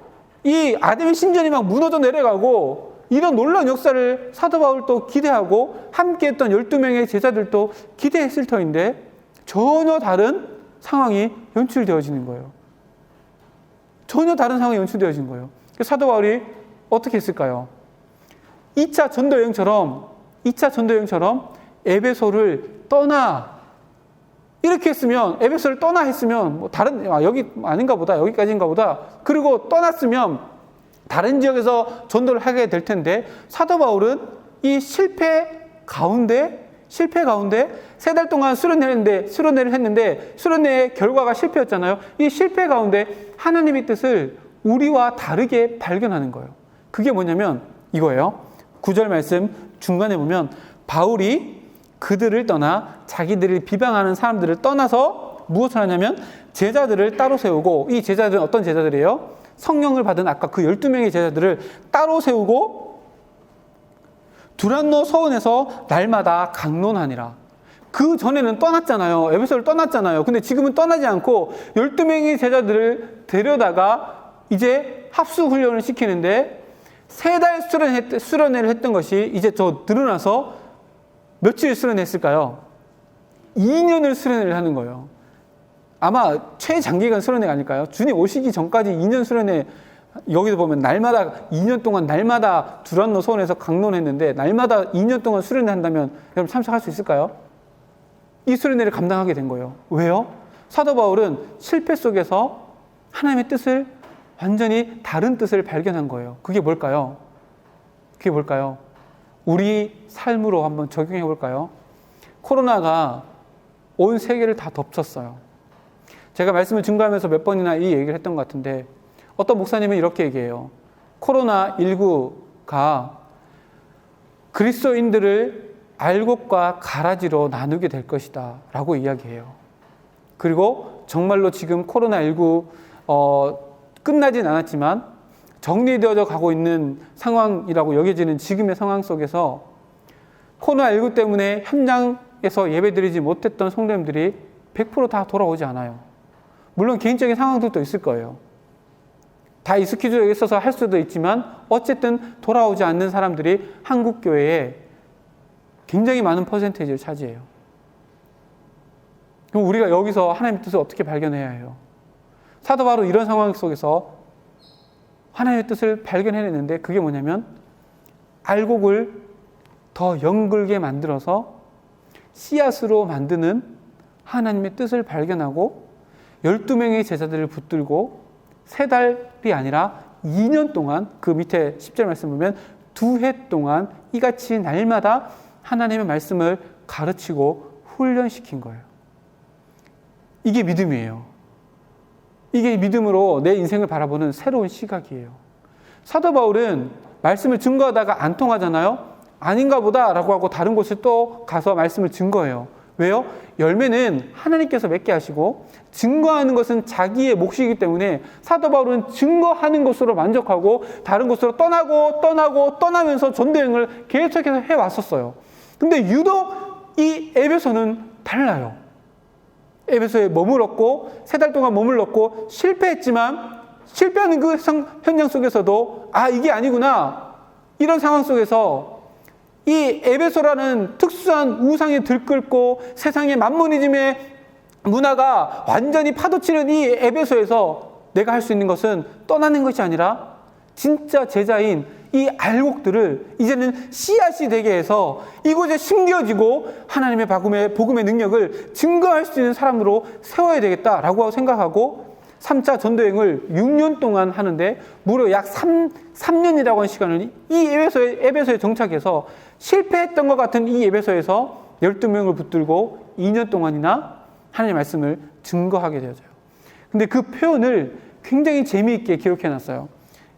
이 아담의 신전이 막 무너져 내려가고 이런 놀라운 역사를 사도 바울도 기대하고 함께했던 12명의 제자들도 기대했을 터인데 전혀 다른 상황이 연출되어지는 거예요. 전혀 다른 상황이 연출되어진 거예요. 사도 바울이 어떻게 했을까요? 2차 전도여행처럼 에베소를 떠나 이렇게 했으면 에베소를 떠나 했으면 뭐 다른 여기 아닌가 보다 여기까지인가 보다 그리고 떠났으면 다른 지역에서 전도를 하게 될 텐데 사도 바울은 이 실패 가운데 3달 동안 수련회를 했는데 수련회의 결과가 실패였잖아요. 이 실패 가운데 하나님의 뜻을 우리와 다르게 발견하는 거예요. 그게 뭐냐면 이거예요. 9절 말씀 중간에 보면 바울이 그들을 떠나 자기들을 비방하는 사람들을 떠나서 무엇을 하냐면 제자들을 따로 세우고 이 제자들은 어떤 제자들이에요? 성령을 받은 아까 그 12명의 제자들을 따로 세우고 두란노 서원에서 날마다 강론하니라. 그 전에는 떠났잖아요. 에베소를 떠났잖아요. 근데 지금은 떠나지 않고 12명의 제자들을 데려다가 이제 합수훈련을 시키는데 3달 수련회를 했던 것이 이제 더 늘어나서 며칠 수련했을까요? 2년을 수련회를 하는 거예요. 아마 최장기간 수련회가 아닐까요? 주님 오시기 전까지 2년 수련회, 여기도 보면 날마다 2년 동안 날마다 두란노 서원에서 강론했는데 날마다 2년 동안 수련회 한다면 여러분 참석할 수 있을까요? 이 수련회를 감당하게 된 거예요. 왜요? 사도 바울은 실패 속에서 하나님의 뜻을 완전히 다른 뜻을 발견한 거예요. 그게 뭘까요? 우리 삶으로 한번 적용해 볼까요? 코로나가 온 세계를 다 덮쳤어요. 제가 말씀을 증거하면서 몇 번이나 이 얘기를 했던 것 같은데 어떤 목사님은 이렇게 얘기해요. 코로나19가 그리스도인들을 알곡과 가라지로 나누게 될 것이다 라고 이야기해요. 그리고 정말로 지금 코로나19 끝나진 않았지만 정리되어져 가고 있는 상황이라고 여겨지는 지금의 상황 속에서 코로나19 때문에 현장에서 예배드리지 못했던 성도님들이 100% 다 돌아오지 않아요. 물론 개인적인 상황들도 있을 거예요. 다 이 스케줄에 있어서 할 수도 있지만 어쨌든 돌아오지 않는 사람들이 한국교회에 굉장히 많은 퍼센테이지를 차지해요. 그럼 우리가 여기서 하나님의 뜻을 어떻게 발견해야 해요? 사도 바로 이런 상황 속에서 하나님의 뜻을 발견해냈는데 그게 뭐냐면 알곡을 더 연글게 만들어서 씨앗으로 만드는 하나님의 뜻을 발견하고 12명의 제자들을 붙들고 3달이 아니라 2년 동안 그 밑에 10절 말씀 보면 2해 동안 이같이 날마다 하나님의 말씀을 가르치고 훈련시킨 거예요. 이게 믿음이에요. 이게 믿음으로 내 인생을 바라보는 새로운 시각이에요. 사도 바울은 말씀을 증거하다가 안 통하잖아요. 아닌가 보다 라고 하고 다른 곳에 또 가서 말씀을 증거해요. 왜요? 열매는 하나님께서 맺게 하시고 증거하는 것은 자기의 몫이기 때문에 사도 바울은 증거하는 것으로 만족하고 다른 곳으로 떠나면서 전도여행을 계속해서 해왔었어요. 근데 유독 이 에베소는 달라요. 에베소에 머물렀고 3달 동안 머물렀고 실패했지만 실패하는 그 현장 속에서도 이게 아니구나 이런 상황 속에서 이 에베소라는 특수한 우상에 들끓고 세상의 만모니즘의 문화가 완전히 파도치는 이 에베소에서 내가 할 수 있는 것은 떠나는 것이 아니라 진짜 제자인 이 알곡들을 이제는 씨앗이 되게 해서 이곳에 심겨지고 하나님의 복음의 능력을 증거할 수 있는 사람으로 세워야 되겠다라고 생각하고 3차 전도여행을 6년 동안 하는데 무려 약 3년이라고 하는 시간을 이 에베소에 정착해서 실패했던 것 같은 이 에베소에서 12명을 붙들고 2년 동안이나 하나님의 말씀을 증거하게 되어져요. 근데 그 표현을 굉장히 재미있게 기록해놨어요.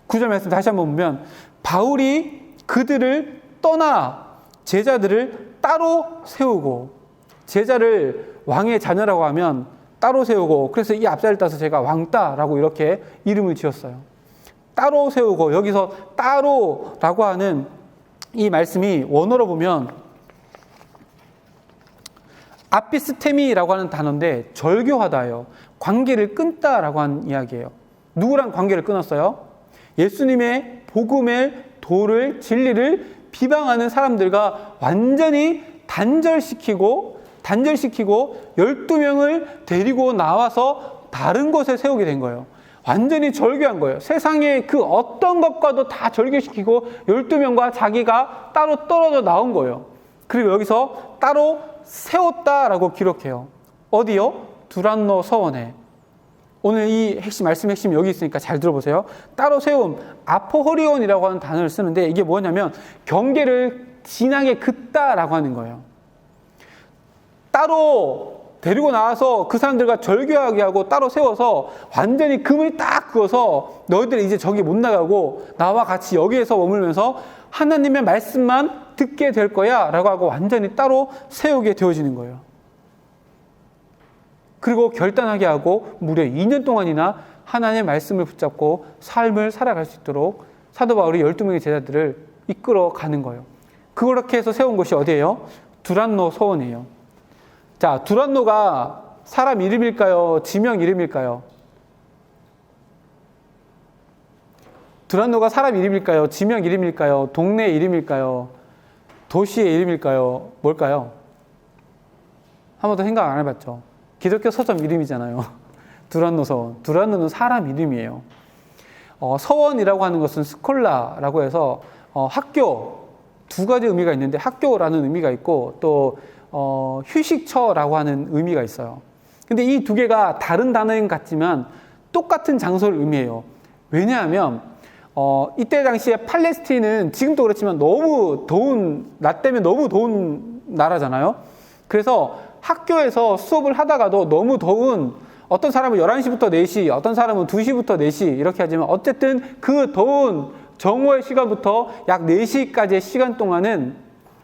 9절 말씀 다시 한번 보면 바울이 그들을 떠나 제자들을 따로 세우고, 제자를 왕의 자녀라고 하면 따로 세우고, 그래서 이 앞자리를 따서 제가 왕따라고 이렇게 이름을 지었어요. 따로 세우고, 여기서 따로라고 하는 이 말씀이 원어로 보면 아피스테미라고 하는 단어인데 절교하다예요. 관계를 끊다라고 하는 이야기예요. 누구랑 관계를 끊었어요? 예수님의 복음의 도를, 진리를 비방하는 사람들과 완전히 단절시키고 12명을 데리고 나와서 다른 곳에 세우게 된 거예요. 완전히 절교한 거예요. 세상의 그 어떤 것과도 다 절교시키고 12명과 자기가 따로 떨어져 나온 거예요. 그리고 여기서 따로 세웠다라고 기록해요. 어디요? 두란노 서원에. 오늘 이 말씀의 핵심이 여기 있으니까 잘 들어보세요. 따로 세움, 아포호리온이라고 하는 단어를 쓰는데 이게 뭐냐면 경계를 진하게 긋다라고 하는 거예요. 따로 데리고 나와서 그 사람들과 절교하게 하고 따로 세워서 완전히 금을 딱 그어서 너희들이 이제 저기 못 나가고 나와 같이 여기에서 머물면서 하나님의 말씀만 듣게 될 거야 라고 하고 완전히 따로 세우게 되어지는 거예요. 그리고 결단하게 하고 무려 2년 동안이나 하나님의 말씀을 붙잡고 삶을 살아갈 수 있도록 사도 바울이 12명의 제자들을 이끌어 가는 거예요. 그렇게 해서 세운 곳이 어디예요? 두란노 서원이에요. 자, 두란노가 사람 이름일까요? 지명 이름일까요? 두란노가 사람 이름일까요? 지명 이름일까요? 동네 이름일까요? 도시의 이름일까요? 뭘까요? 한 번도 생각 안 해봤죠? 기독교 서점 이름이잖아요. 두란노 서원. 두란노는 사람 이름이에요. 서원이라고 하는 것은 스콜라라고 해서 학교, 두 가지 의미가 있는데 학교라는 의미가 있고 또 휴식처라고 하는 의미가 있어요. 근데 이 두 개가 다른 단어인 것 같지만 똑같은 장소를 의미해요. 왜냐하면 이때 당시에 팔레스틴은 지금도 그렇지만 너무 더운, 낮 때면 너무 더운 나라잖아요. 그래서 학교에서 수업을 하다가도 너무 더운, 어떤 사람은 11시부터 4시, 어떤 사람은 2시부터 4시 이렇게 하지만 어쨌든 그 더운 정오의 시간부터 약 4시까지의 시간 동안은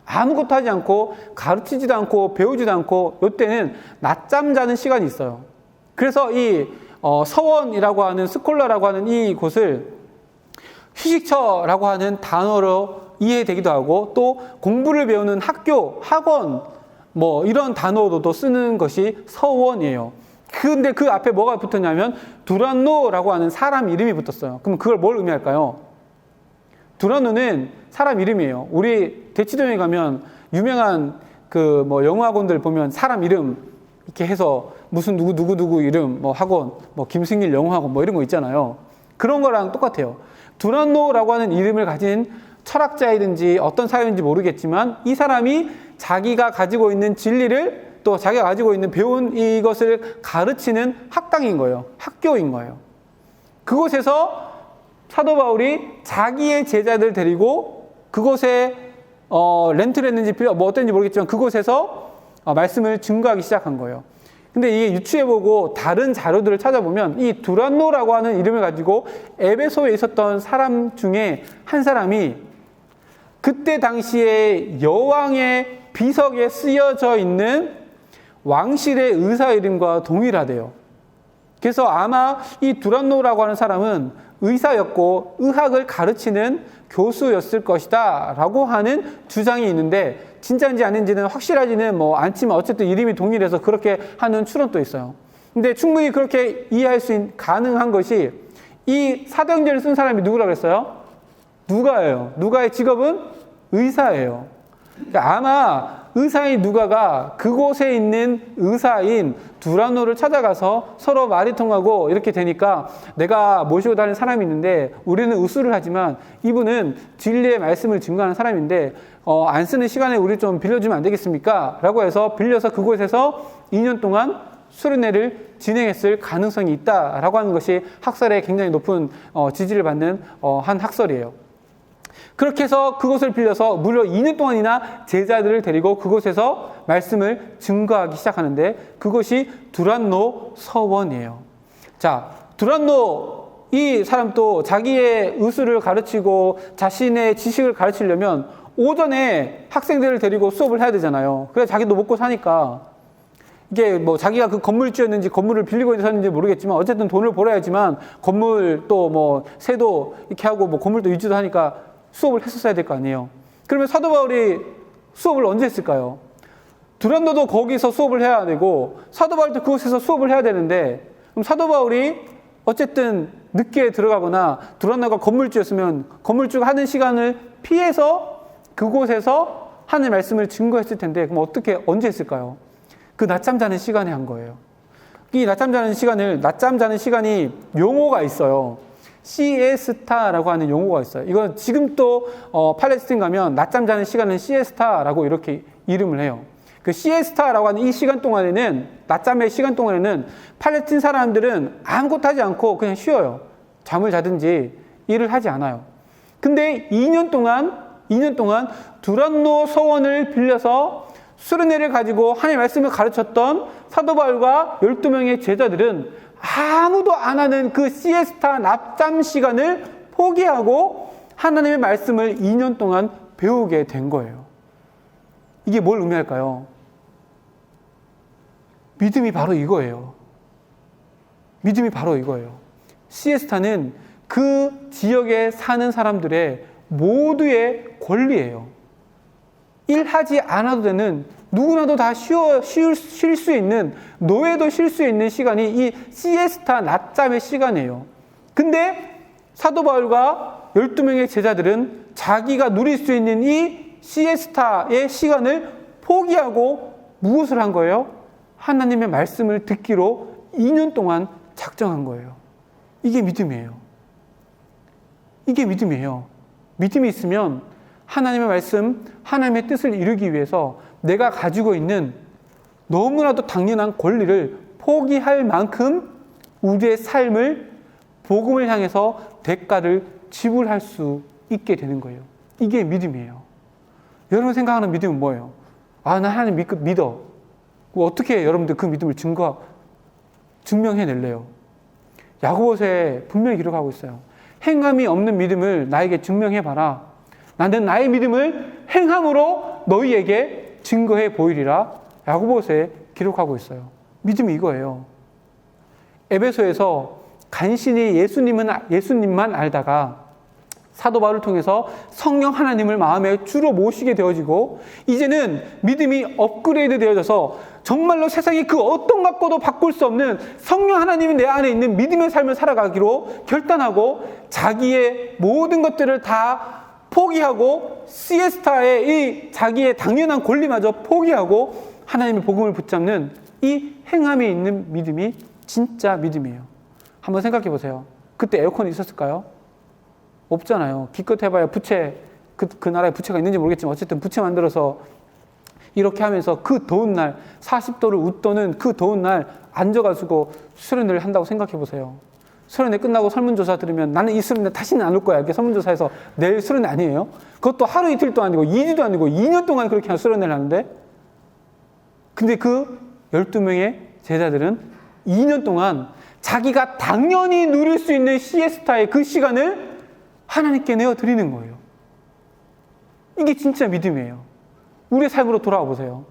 아무것도 하지 않고 가르치지도 않고 배우지도 않고 이때는 낮잠 자는 시간이 있어요. 그래서 이 서원이라고 하는 스콜라라고 하는 이 곳을 휴식처라고 하는 단어로 이해되기도 하고 또 공부를 배우는 학교, 학원 뭐 이런 단어로도 쓰는 것이 서원이에요. 근데 그 앞에 뭐가 붙었냐면 두란노라고 하는 사람 이름이 붙었어요. 그럼 그걸 뭘 의미할까요? 두란노는 사람 이름이에요. 우리 대치동에 가면 유명한 그 뭐 영어학원들 보면 사람 이름 이렇게 해서 무슨 누구 이름 뭐 학원 뭐 김승일 영어학원 뭐 이런 거 있잖아요. 그런 거랑 똑같아요. 두란노라고 하는 이름을 가진 철학자이든지 어떤 사람인지 모르겠지만 이 사람이 자기가 가지고 있는 진리를 또 자기가 가지고 있는 배운 이것을 가르치는 학당인 거예요. 학교인 거예요. 그곳에서 사도 바울이 자기의 제자들 데리고 그곳에 렌트를 했는지 뭐 어땠는지 모르겠지만 그곳에서 말씀을 증거하기 시작한 거예요. 근데 이게 유추해보고 다른 자료들을 찾아보면 이 두란노라고 하는 이름을 가지고 에베소에 있었던 사람 중에 한 사람이 그때 당시에 여왕의 비석에 쓰여져 있는 왕실의 의사 이름과 동일하대요. 그래서 아마 이 두란노라고 하는 사람은 의사였고 의학을 가르치는 교수였을 것이다 라고 하는 주장이 있는데 진짜인지 아닌지는 확실하지는 뭐 않지만 어쨌든 이름이 동일해서 그렇게 하는 추론도 있어요. 근데 충분히 그렇게 이해할 수 있는 가능한 것이 이 사도행전을 쓴 사람이 누구라고 그랬어요? 누가예요. 누가의 직업은 의사예요. 그러니까 아마 의사인 누가가 그곳에 있는 의사인 두란노를 찾아가서 서로 말이 통하고 이렇게 되니까 내가 모시고 다니는 사람이 있는데 우리는 의술을 하지만 이분은 진리의 말씀을 증거하는 사람인데 안 쓰는 시간에 우리 좀 빌려주면 안 되겠습니까? 라고 해서 빌려서 그곳에서 2년 동안 수련회를 진행했을 가능성이 있다라고 하는 것이 학설에 굉장히 높은 지지를 받는 한 학설이에요. 그렇게 해서 그곳을 빌려서 무려 2년 동안이나 제자들을 데리고 그곳에서 말씀을 증거하기 시작하는데 그것이 두란노 서원이에요. 자, 두란노 이 사람도 자기의 의술을 가르치고 자신의 지식을 가르치려면 오전에 학생들을 데리고 수업을 해야 되잖아요. 그래 자기도 먹고 사니까 이게 뭐 자기가 그 건물주였는지 건물을 빌리고 있었는지 모르겠지만 어쨌든 돈을 벌어야지만 건물 또 뭐 세도 이렇게 하고 뭐 건물도 유지도 하니까 수업을 했었어야 될 거 아니에요. 그러면 사도 바울이 수업을 언제 했을까요? 두란노도 거기서 수업을 해야 되고 사도 바울도 그곳에서 수업을 해야 되는데 그럼 사도 바울이 어쨌든 늦게 들어가거나 두란노가 건물주였으면 건물주가 하는 시간을 피해서 그곳에서 하나님의 말씀을 증거했을 텐데 그럼 언제 했을까요? 그 낮잠 자는 시간에 한 거예요. 이 낮잠 자는 시간이 용어가 있어요. 시에스타라고 하는 용어가 있어요. 이건 지금 또 팔레스틴 가면 낮잠 자는 시간은 시에스타라고 이렇게 이름을 해요. 그 시에스타라고 하는 이 시간 동안에는 낮잠의 시간 동안에는 팔레스틴 사람들은 아무것도 하지 않고 그냥 쉬어요. 잠을 자든지 일을 하지 않아요. 근데 2년 동안 두란노 서원을 빌려서 수르네를 가지고 하나님의 말씀을 가르쳤던 사도 바울과 12명의 제자들은 아무도 안 하는 그 시에스타 낮잠 시간을 포기하고 하나님의 말씀을 2년 동안 배우게 된 거예요. 이게 뭘 의미할까요? 믿음이 바로 이거예요. 믿음이 바로 이거예요. 시에스타는 그 지역에 사는 사람들의 모두의 권리예요. 일하지 않아도 되는 누구나도 다 쉴 수 있는 노예도 쉴 수 있는 시간이 이 시에스타 낮잠의 시간이에요. 근데 사도 바울과 12명의 제자들은 자기가 누릴 수 있는 이 시에스타의 시간을 포기하고 무엇을 한 거예요? 하나님의 말씀을 듣기로 2년 동안 작정한 거예요. 이게 믿음이에요. 이게 믿음이에요. 믿음이 있으면 하나님의 말씀, 하나님의 뜻을 이루기 위해서 내가 가지고 있는 너무나도 당연한 권리를 포기할 만큼 우리의 삶을 복음을 향해서 대가를 지불할 수 있게 되는 거예요. 이게 믿음이에요. 여러분 생각하는 믿음은 뭐예요? 나 하나님 믿어. 어떻게 여러분들 그 믿음을 증명해낼래요? 야고보서에 분명히 기록하고 있어요. 행함이 없는 믿음을 나에게 증명해봐라. 나는 나의 믿음을 행함으로 너희에게 증거해 보이리라. 야고보서에 기록하고 있어요. 믿음이 이거예요. 에베소에서 간신히 예수님만 알다가 사도 바울을 통해서 성령 하나님을 마음에 주로 모시게 되어지고 이제는 믿음이 업그레이드 되어져서 정말로 세상의 그 어떤 것과도 바꿀 수 없는 성령 하나님이 내 안에 있는 믿음의 삶을 살아가기로 결단하고 자기의 모든 것들을 다 포기하고 시에스타의 이 자기의 당연한 권리마저 포기하고 하나님의 복음을 붙잡는 이 행함이 있는 믿음이 진짜 믿음이에요. 한번 생각해 보세요. 그때 에어컨이 있었을까요? 없잖아요. 기껏 해봐야 부채, 그 나라에 부채가 있는지 모르겠지만 어쨌든 부채 만들어서 이렇게 하면서 그 더운 날 40도를 웃도는 그 더운 날 앉아가지고 수련회를 한다고 생각해 보세요. 수련회 끝나고 설문조사 들으면 나는 이 수련회 다시는 안 올 거야 이렇게 설문조사에서 낼 수련회 아니에요? 그것도 하루 이틀도 아니고 2주도 아니고 2년 동안 그렇게 한 수련회를 하는데 근데 그 12명의 제자들은 2년 동안 자기가 당연히 누릴 수 있는 시에스타의 그 시간을 하나님께 내어드리는 거예요. 이게 진짜 믿음이에요. 우리의 삶으로 돌아와 보세요.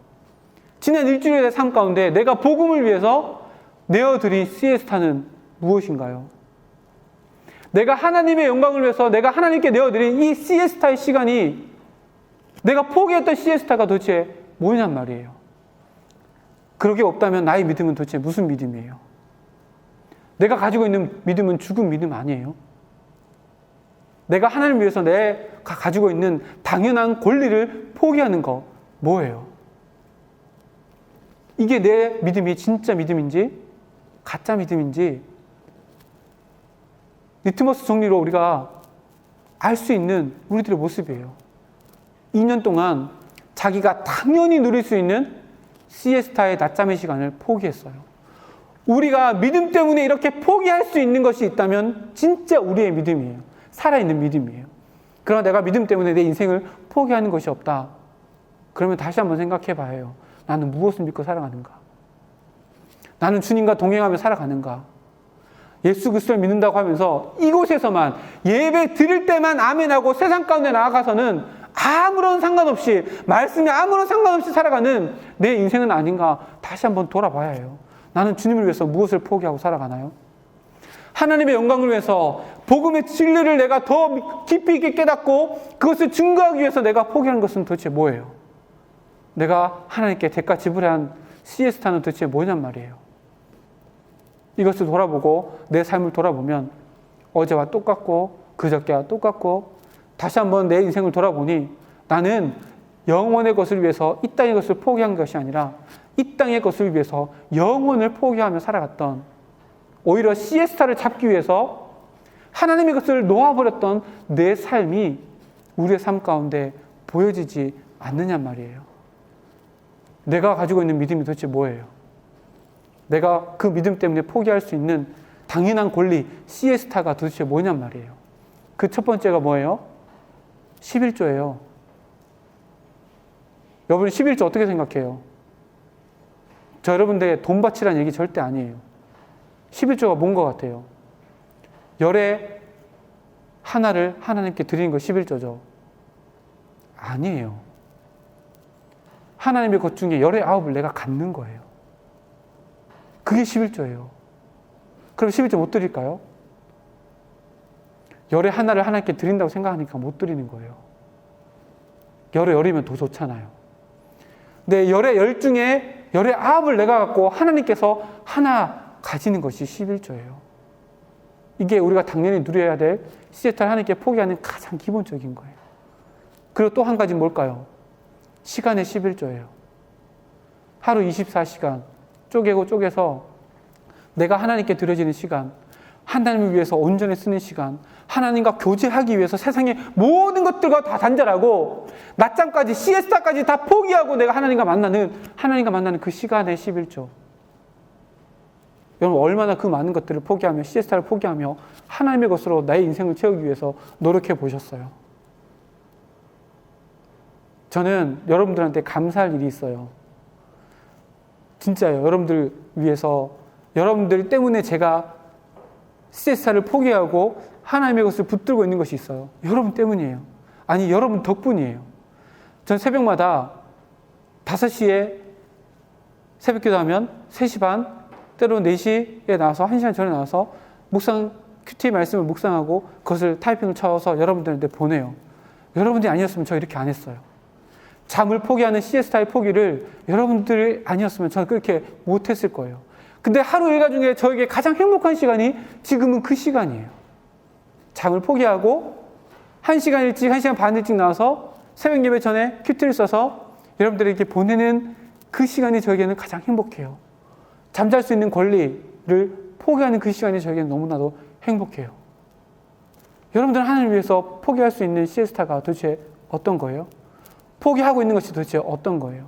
지난 일주일의 삶 가운데 내가 복음을 위해서 내어드린 시에스타는 무엇인가요? 내가 하나님의 영광을 위해서 내가 하나님께 내어드린 이 시에스타의 시간이 내가 포기했던 시에스타가 도대체 뭐냔 말이에요. 그러게 없다면 나의 믿음은 도대체 무슨 믿음이에요? 내가 가지고 있는 믿음은 죽은 믿음 아니에요? 내가 하나님을 위해서 내가 가지고 있는 당연한 권리를 포기하는 거 뭐예요? 이게 내 믿음이 진짜 믿음인지 가짜 믿음인지 리트머스 정리로 우리가 알 수 있는 우리들의 모습이에요. 2년 동안 자기가 당연히 누릴 수 있는 시에스타의 낮잠의 시간을 포기했어요. 우리가 믿음 때문에 이렇게 포기할 수 있는 것이 있다면 진짜 우리의 믿음이에요. 살아있는 믿음이에요. 그러나 내가 믿음 때문에 내 인생을 포기하는 것이 없다. 그러면 다시 한번 생각해 봐요. 나는 무엇을 믿고 살아가는가? 나는 주님과 동행하며 살아가는가? 예수 그리스도를 믿는다고 하면서 이곳에서만 예배 드릴 때만 아멘하고 세상 가운데 나아가서는 아무런 상관없이, 말씀에 아무런 상관없이 살아가는 내 인생은 아닌가 다시 한번 돌아봐야 해요. 나는 주님을 위해서 무엇을 포기하고 살아가나요? 하나님의 영광을 위해서 복음의 진리를 내가 더 깊이 있게 깨닫고 그것을 증거하기 위해서 내가 포기하는 것은 도대체 뭐예요? 내가 하나님께 대가 지불한 시에스타는 도대체 뭐냔 말이에요. 이것을 돌아보고 내 삶을 돌아보면 어제와 똑같고 그저께와 똑같고 다시 한번 내 인생을 돌아보니 나는 영원의 것을 위해서 이 땅의 것을 포기한 것이 아니라 이 땅의 것을 위해서 영원을 포기하며 살아갔던, 오히려 시에스타를 잡기 위해서 하나님의 것을 놓아버렸던 내 삶이 우리의 삶 가운데 보여지지 않느냐 말이에요. 내가 가지고 있는 믿음이 도대체 뭐예요? 내가 그 믿음 때문에 포기할 수 있는 당연한 권리, 시에스타가 도대체 뭐냔 말이에요. 그 첫 번째가 뭐예요? 11조예요. 여러분 11조 어떻게 생각해요? 저 여러분들 돈 바치라는 얘기 절대 아니에요. 11조가 뭔 것 같아요? 열의 하나를 하나님께 드리는 거 11조죠. 아니에요. 하나님의 것 중에 열의 9을 내가 갖는 거예요. 그게 11조예요. 그럼 11조 못 드릴까요? 열의 하나를 하나님께 드린다고 생각하니까 못 드리는 거예요. 열의 열이면 더 좋잖아요. 근데 열의 열 중에 열의 9을 내가 갖고 하나님께서 하나 가지는 것이 11조예요. 이게 우리가 당연히 누려야 될 시에스타를 하나님께 포기하는 가장 기본적인 거예요. 그리고 또 한 가지 뭘까요? 시간의 11조예요. 하루 24시간 쪼개고 쪼개서 내가 하나님께 드려지는 시간, 하나님을 위해서 온전히 쓰는 시간, 하나님과 교제하기 위해서 세상의 모든 것들과 다 단절하고 낮잠까지 시에스타까지 다 포기하고 내가 하나님과 만나는 그 시간의 11조. 여러분 얼마나 그 많은 것들을 포기하며 시에스타를 포기하며 하나님의 것으로 나의 인생을 채우기 위해서 노력해 보셨어요. 저는 여러분들한테 감사할 일이 있어요. 진짜요. 여러분들 위해서, 여러분들 때문에 제가 시에스타를 포기하고 하나님의 것을 붙들고 있는 것이 있어요. 여러분 때문이에요. 아니 여러분 덕분이에요. 전 새벽마다 5시에 새벽 기도하면 3시 반, 때로 4시에 나와서 1시간 전에 나와서 큐티 말씀을 묵상하고 그것을 타이핑을 쳐서 여러분들한테 보내요. 여러분들이 아니었으면 저 이렇게 안 했어요. 잠을 포기하는 시에스타의 포기를 여러분들이 아니었으면 저는 그렇게 못했을 거예요. 근데 하루 일과 중에 저에게 가장 행복한 시간이 지금은 그 시간이에요. 잠을 포기하고 1시간 일찍, 1시간 반 일찍 나와서 새벽 예배 전에 큐티를 써서 여러분들에게 보내는 그 시간이 저에게는 가장 행복해요. 잠잘 수 있는 권리를 포기하는 그 시간이 저에게는 너무나도 행복해요. 여러분들은 하나님을 위해서 포기할 수 있는 시에스타가 도대체 어떤 거예요? 포기하고 있는 것이 도대체 어떤 거예요?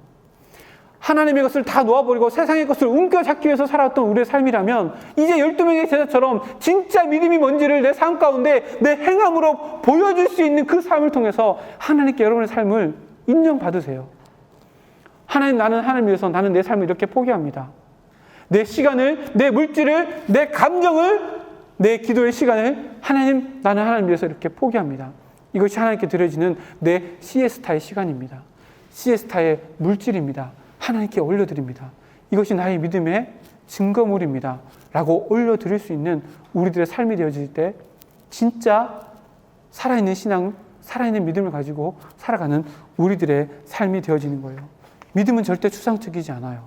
하나님의 것을 다 놓아버리고 세상의 것을 움켜잡기 위해서 살아왔던 우리의 삶이라면 이제 12명의 제자처럼 진짜 믿음이 뭔지를 내 삶 가운데 내 행함으로 보여줄 수 있는 그 삶을 통해서 하나님께 여러분의 삶을 인정받으세요. 하나님, 나는 하나님 위해서 나는 내 삶을 이렇게 포기합니다. 내 시간을, 내 물질을, 내 감정을, 내 기도의 시간을 하나님, 나는 하나님 위해서 이렇게 포기합니다. 이것이 하나님께 드려지는 내 시에스타의 시간입니다. 시에스타의 물질입니다. 하나님께 올려드립니다. 이것이 나의 믿음의 증거물입니다. 라고 올려드릴 수 있는 우리들의 삶이 되어질 때 진짜 살아있는 신앙, 살아있는 믿음을 가지고 살아가는 우리들의 삶이 되어지는 거예요. 믿음은 절대 추상적이지 않아요.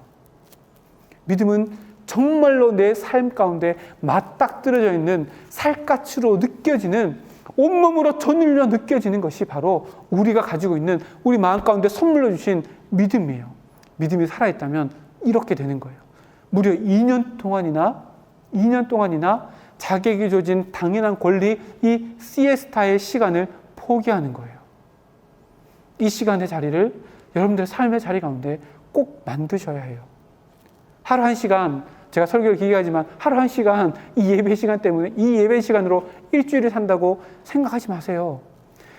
믿음은 정말로 내 삶 가운데 맞닥뜨려져 있는 살갗으로 느껴지는, 온몸으로 전율로 느껴지는 것이 바로 우리가 가지고 있는 우리 마음 가운데 선물로 주신 믿음이에요. 믿음이 살아있다면 이렇게 되는 거예요. 무려 2년 동안이나 자기에게 주어진 당연한 권리, 이 시에스타의 시간을 포기하는 거예요. 이 시간의 자리를 여러분들의 삶의 자리 가운데 꼭 만드셔야 해요. 하루 1시간, 제가 설교를 길게 하지만 하루 1시간 이 예배 시간 때문에 이 예배 시간으로 일주일을 산다고 생각하지 마세요.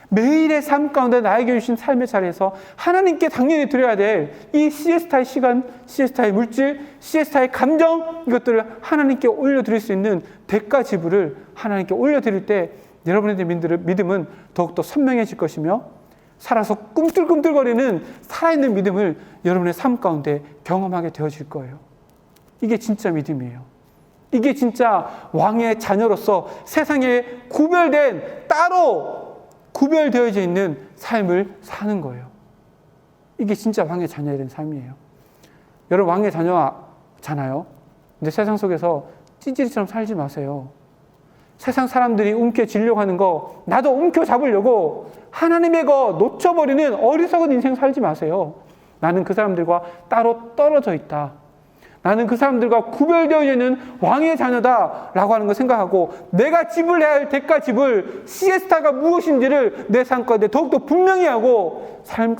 매일의 삶 가운데 나에게 주신 삶의 자리에서 하나님께 당연히 드려야 될 이 시에스타의 시간, 시에스타의 물질, 시에스타의 감정, 이것들을 하나님께 올려드릴 수 있는 대가 지불을 하나님께 올려드릴 때 여러분의 믿음은 더욱더 선명해질 것이며 살아서 꿈틀꿈틀거리는 살아있는 믿음을 여러분의 삶 가운데 경험하게 되어질 거예요. 이게 진짜 믿음이에요. 이게 진짜 왕의 자녀로서 세상에 구별된, 따로 구별되어져 있는 삶을 사는 거예요. 이게 진짜 왕의 자녀에 대한 삶이에요. 여러분, 왕의 자녀잖아요. 근데 세상 속에서 찌질이처럼 살지 마세요. 세상 사람들이 움켜쥐려고 하는 거 나도 움켜잡으려고 하나님의 거 놓쳐버리는 어리석은 인생 살지 마세요. 나는 그 사람들과 따로 떨어져 있다. 나는 그 사람들과 구별되어 있는 왕의 자녀다라고 하는 걸 생각하고 내가 지불해야 할 대가 지불, 시에스타가 무엇인지를 내 삶 가운데 더욱더 분명히 하고 삶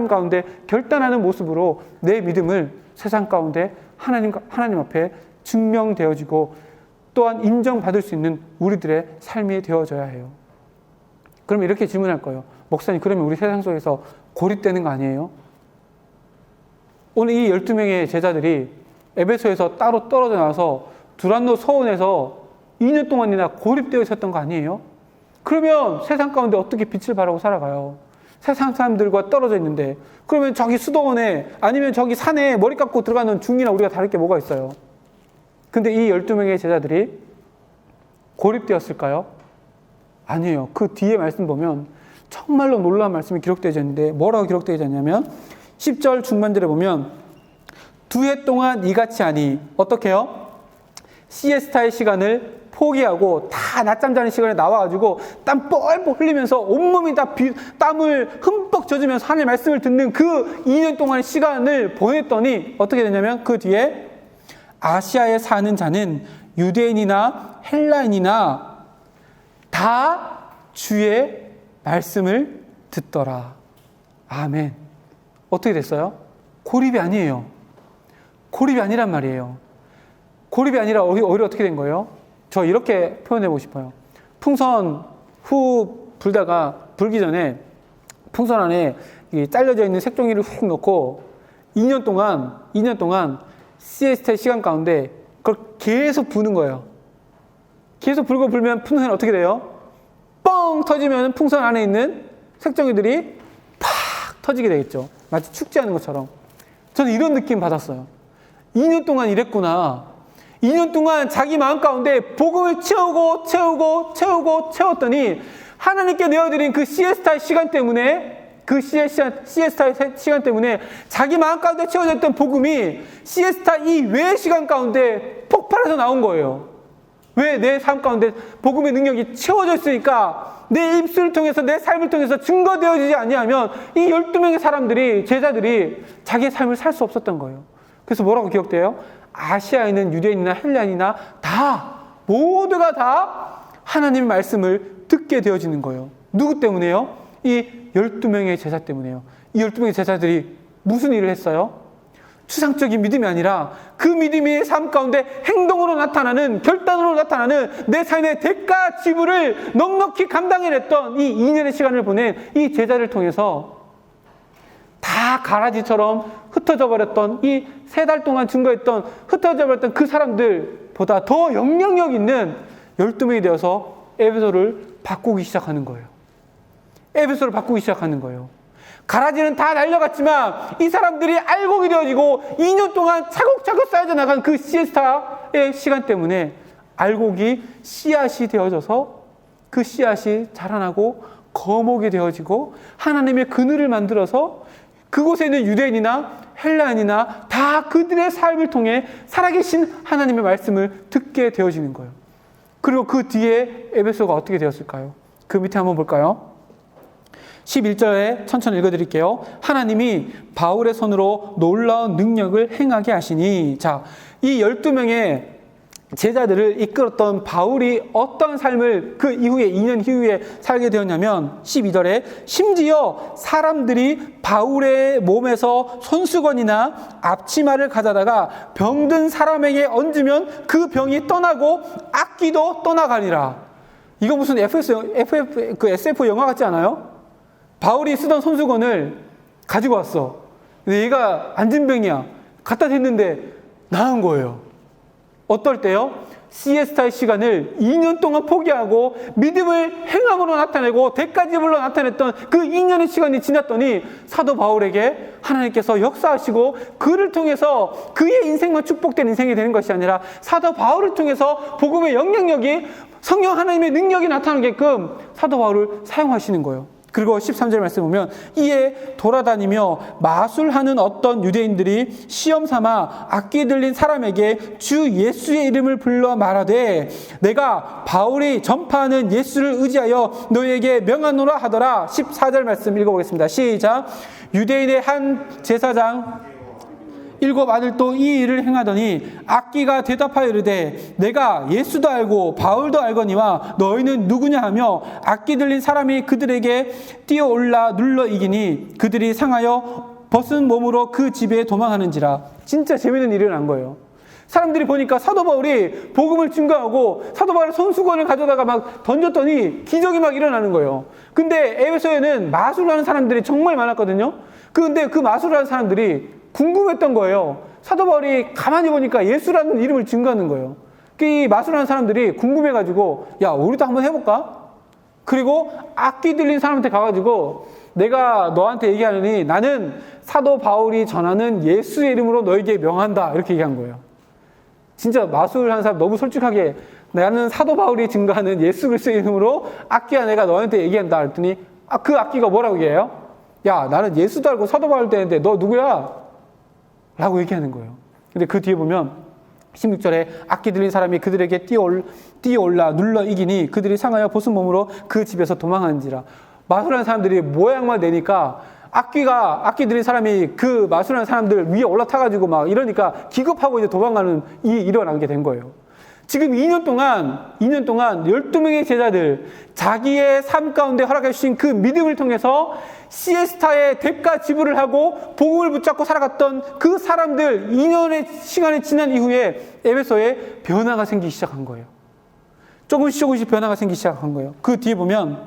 가운데 결단하는 모습으로 내 믿음을 세상 가운데 하나님 앞에 증명되어지고 또한 인정받을 수 있는 우리들의 삶이 되어져야 해요. 그럼 이렇게 질문할 거예요. 목사님, 그러면 우리 세상 속에서 고립되는 거 아니에요? 오늘 이 12명의 제자들이 에베소에서 따로 떨어져 나와서 두란노 서원에서 2년 동안이나 고립되어 있었던 거 아니에요? 그러면 세상 가운데 어떻게 빛을 발하고 살아가요? 세상 사람들과 떨어져 있는데, 그러면 저기 수도원에 아니면 저기 산에 머리 깎고 들어가는 중이나 우리가 다를 게 뭐가 있어요? 근데 이 12명의 제자들이 고립되었을까요? 아니에요. 그 뒤에 말씀 보면 정말로 놀라운 말씀이 기록되어 있는데 뭐라고 기록되어 있냐면 10절 중반절에 보면 2해 동안 이같이 하니 어떻게 해요? 시에스타의 시간을 포기하고 다 낮잠 자는 시간에 나와가지고 땀 뻘뻘 흘리면서 온몸이 다 땀을 흠뻑 젖으면서 하나님의 말씀을 듣는 그 2년 동안의 시간을 보냈더니 어떻게 되냐면 그 뒤에 아시아에 사는 자는 유대인이나 헬라인이나 다 주의 말씀을 듣더라. 아멘. 어떻게 됐어요? 고립이 아니에요. 고립이 아니란 말이에요. 고립이 아니라 오히려 어떻게 된 거예요? 저 이렇게 표현해보고 싶어요. 풍선 후 불기 전에 풍선 안에 잘려져 있는 색종이를 훅 넣고 2년 동안 시에스타의 시간 가운데 그걸 계속 부는 거예요. 계속 불면 풍선이 어떻게 돼요? 뻥 터지면 풍선 안에 있는 색종이들이 팍 터지게 되겠죠. 마치 축제하는 것처럼. 저는 이런 느낌 받았어요. 2년 동안 일했구나. 2년 동안 자기 마음 가운데 복음을 채웠더니 하나님께 내어드린 그 시에스타의 시간 때문에 자기 마음 가운데 채워졌던 복음이 시에스타 이외의 시간 가운데 폭발해서 나온 거예요. 왜? 내 삶 가운데 복음의 능력이 채워져 있으니까 내 입술을 통해서 내 삶을 통해서 증거되어지지 아니하면 이 12명의 사람들이 제자들이 자기의 삶을 살 수 없었던 거예요. 그래서 뭐라고 기록돼요? 아시아에 있는 유대인이나 헬라인이나 모두가 다 하나님의 말씀을 듣게 되어지는 거예요. 누구 때문에요? 이 12명의 제자 때문에요. 이 12명의 제자들이 무슨 일을 했어요? 추상적인 믿음이 아니라 그 믿음이 삶 가운데 행동으로 나타나는, 결단으로 나타나는 내 삶의 대가 지불을 넉넉히 감당해냈던 이 2년의 시간을 보낸 이 제자를 통해서 다 가라지처럼 흩어져 버렸던 이 3달 동안 증거했던 흩어져 버렸던 그 사람들보다 더 영향력 있는 12명이 되어서 에베소를 바꾸기 시작하는 거예요. 에베소를 바꾸기 시작하는 거예요. 가라지는 다 날려갔지만 이 사람들이 알곡이 되어지고 2년 동안 차곡차곡 쌓여져 나간 그 시에스타의 시간 때문에 알곡이 씨앗이 되어져서 그 씨앗이 자라나고 거목이 되어지고 하나님의 그늘을 만들어서 그곳에 있는 유대인이나 헬라인이나 다 그들의 삶을 통해 살아계신 하나님의 말씀을 듣게 되어지는 거예요. 그리고 그 뒤에 에베소가 어떻게 되었을까요? 그 밑에 한번 볼까요? 11절에 천천히 읽어드릴게요. 하나님이 바울의 손으로 놀라운 능력을 행하게 하시니. 자, 이 12명의 제자들을 이끌었던 바울이 어떤 삶을 그 이후에 2년 이후에 살게 되었냐면 12절에 심지어 사람들이 바울의 몸에서 손수건이나 앞치마를 가져다가 병든 사람에게 얹으면 그 병이 떠나고 악귀도 떠나가리라. 이거 무슨 SF 영화 같지 않아요? 바울이 쓰던 손수건을 가지고 왔어. 근데 얘가 안진병이야. 갖다 댔는데 나은 거예요. 어떨 때요? 시에스타의 시간을 2년 동안 포기하고 믿음을 행함으로 나타내고 대가지불로 나타냈던 그 2년의 시간이 지났더니 사도 바울에게 하나님께서 역사하시고 그를 통해서 그의 인생만 축복된 인생이 되는 것이 아니라 사도 바울을 통해서 복음의 영향력이 성령 하나님의 능력이 나타나게끔 사도 바울을 사용하시는 거예요. 그리고 13절 말씀 보면 이에 돌아다니며 마술하는 어떤 유대인들이 시험 삼아 악기 들린 사람에게 주 예수의 이름을 불러 말하되 내가 바울이 전파하는 예수를 의지하여 너희에게 명하노라 하더라. 14절 말씀 읽어보겠습니다. 시작. 유대인의 한 제사장 7 아들도 이 일을 행하더니 악기가 대답하여 이르되 내가 예수도 알고 바울도 알거니와 너희는 누구냐 하며 악기 들린 사람이 그들에게 뛰어올라 눌러 이기니 그들이 상하여 벗은 몸으로 그 집에 도망하는지라. 진짜 재밌는 일이 난 거예요. 사람들이 보니까 사도 바울이 복음을 증거하고 사도 바울의 손수건을 가져다가 막 던졌더니 기적이 막 일어나는 거예요. 근데 에베소에는 마술하는 사람들이 정말 많았거든요. 근데 그 마술하는 사람들이 궁금했던 거예요. 사도 바울이 가만히 보니까 예수라는 이름을 증거하는 거예요. 이 마술하는 사람들이 궁금해가지고 야 우리도 한번 해볼까? 그리고 악기 들린 사람한테 가가지고 내가 너한테 얘기하느니 나는 사도 바울이 전하는 예수의 이름으로 너에게 명한다 이렇게 얘기한 거예요. 진짜 마술하는 사람 너무 솔직하게 나는 사도 바울이 증거하는 예수 그리스도의 이름으로 악기야 내가 너한테 얘기한다 했더니 그 악기가 뭐라고 얘기해요? 야 나는 예수도 알고 사도 바울도 했는데 너 누구야? 라고 얘기하는 거예요. 근데 그 뒤에 보면 16절에 악기 들린 사람이 그들에게 뛰어올라 눌러 이기니 그들이 상하여 벗은 몸으로 그 집에서 도망하는지라. 마술하는 사람들이 모양만 내니까 악기 들린 사람이 그 마술하는 사람들 위에 올라타가지고 막 이러니까 기겁하고 이제 도망가는 일이 일어나게 된 거예요. 지금 2년 동안 12명의 제자들 자기의 삶 가운데 허락해 주신 그 믿음을 통해서 시에스타의 대가 지불을 하고 복음을 붙잡고 살아갔던 그 사람들 2년의 시간이 지난 이후에 에베소에 변화가 생기기 시작한 거예요. 조금씩 변화가 생기기 시작한 거예요. 그 뒤에 보면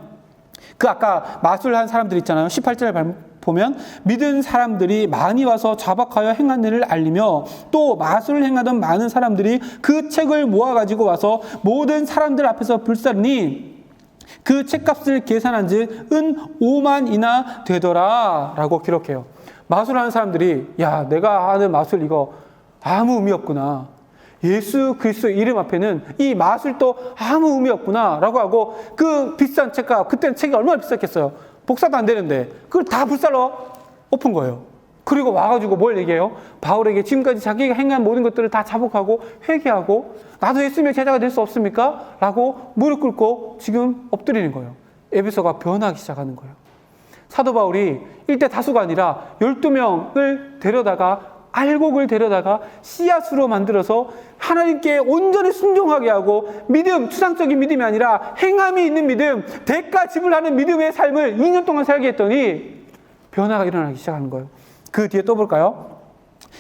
그 아까 마술한 사람들 있잖아요. 18절 보면 믿은 사람들이 많이 와서 자박하여 행한 일을 알리며 또 마술을 행하던 많은 사람들이 그 책을 모아가지고 와서 모든 사람들 앞에서 불사르니 그 책값을 계산한 즉 은 5만이나 되더라 라고 기록해요. 마술하는 사람들이 야 내가 하는 마술 이거 아무 의미 없구나. 예수 그리스도의 이름 앞에는 이 마술도 아무 의미 없구나 라고 하고 그 비싼 책값 그때는 책이 얼마나 비쌌겠어요. 복사도 안 되는데 그걸 다 불살러 엎은 거예요. 그리고 와가지고 뭘 얘기해요? 바울에게 지금까지 자기가 행한 모든 것들을 다 자복하고 회개하고 나도 예수님의 제자가 될 수 없습니까? 라고 무릎 꿇고 지금 엎드리는 거예요. 에베소가 변하기 시작하는 거예요. 사도 바울이 일대 다수가 아니라 12명을 데려다가 알곡을 데려다가 씨앗으로 만들어서 하나님께 온전히 순종하게 하고 믿음, 추상적인 믿음이 아니라 행함이 있는 믿음, 대가 지불하는 믿음의 삶을 2년 동안 살게 했더니 변화가 일어나기 시작하는 거예요. 그 뒤에 또 볼까요?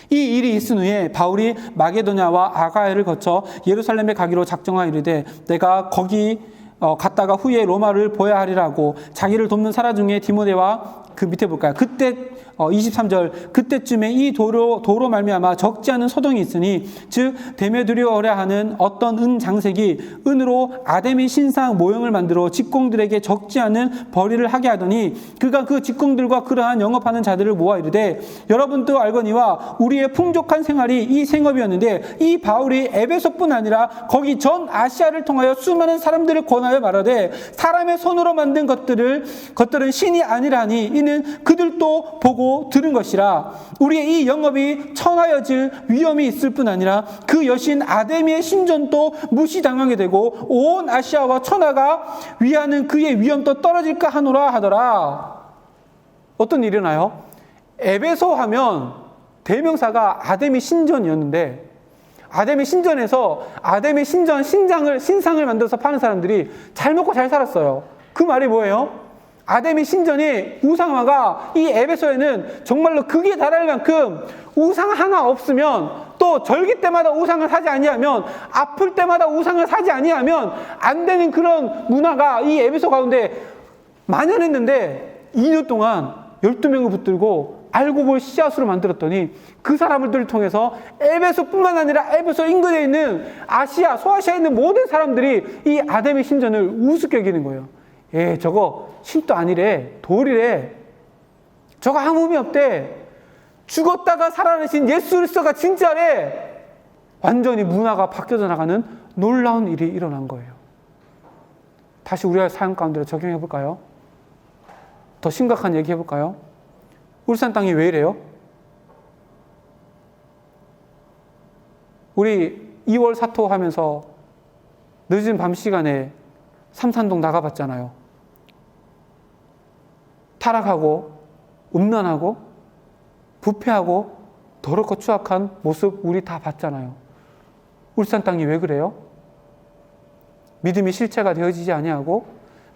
이 일이 있은 후에 바울이 마게도냐와 아가야를 거쳐 예루살렘에 가기로 작정하이르되 내가 거기 갔다가 후에 로마를 보야 하리라고 자기를 돕는 사라 중에 디모데와 그 밑에 볼까요? 그때 23절 그때쯤에 이 도로 말미암아 적지 않은 소동이 있으니 즉 데메드리오라 하는 어떤 은 장색이 은으로 아데미 신상 모형을 만들어 직공들에게 적지 않은 벌이를 하게 하더니 그가 그 직공들과 그러한 영업하는 자들을 모아 이르되 여러분도 알거니와 우리의 풍족한 생활이 이 생업이었는데 이 바울이 에베소뿐 아니라 거기 전 아시아를 통하여 수많은 사람들을 권하여 말하되 사람의 손으로 만든 것들은 신이 아니라니 이는 그들도 보고 들은 것이라. 우리의 이 영업이 천하여질 위험이 있을 뿐 아니라 그 여신 아데미의 신전도 무시당하게 되고 온 아시아와 천하가 위하는 그의 위험도 떨어질까 하노라 하더라. 어떤 일이 일어나요? 에베소 하면 대명사가 아데미 신전이었는데 아데미 신전에서 아데미 신상을 만들어서 파는 사람들이 잘 먹고 잘 살았어요. 그 말이 뭐예요? 아데미 신전이 우상화가 이 에베소에는 정말로 극에 달할 만큼 우상 하나 없으면 또 절기 때마다 우상을 사지 아니하면 아플 때마다 우상을 사지 아니하면 안 되는 그런 문화가 이 에베소 가운데 만연했는데 2년 동안 12명을 붙들고 알고 볼 씨앗으로 만들었더니 그 사람들을 통해서 에베소뿐만 아니라 에베소 인근에 있는 아시아, 소아시아에 있는 모든 사람들이 이 아담의 신전을 우습게 여기는 거예요. 저거 신도 아니래, 돌이래. 저거 아무 의미 없대. 죽었다가 살아나신 예수 그리스도가 진짜래. 완전히 문화가 바뀌어져 나가는 놀라운 일이 일어난 거예요. 다시 우리의 삶 가운데로 적용해 볼까요? 더 심각한 얘기 해볼까요? 울산 땅이 왜 이래요? 우리 2월 사토하면서 늦은 밤 시간에 삼산동 나가봤잖아요. 타락하고 음란하고 부패하고 더럽고 추악한 모습 우리 다 봤잖아요. 울산 땅이 왜 그래요? 믿음이 실체가 되어지지 아니하고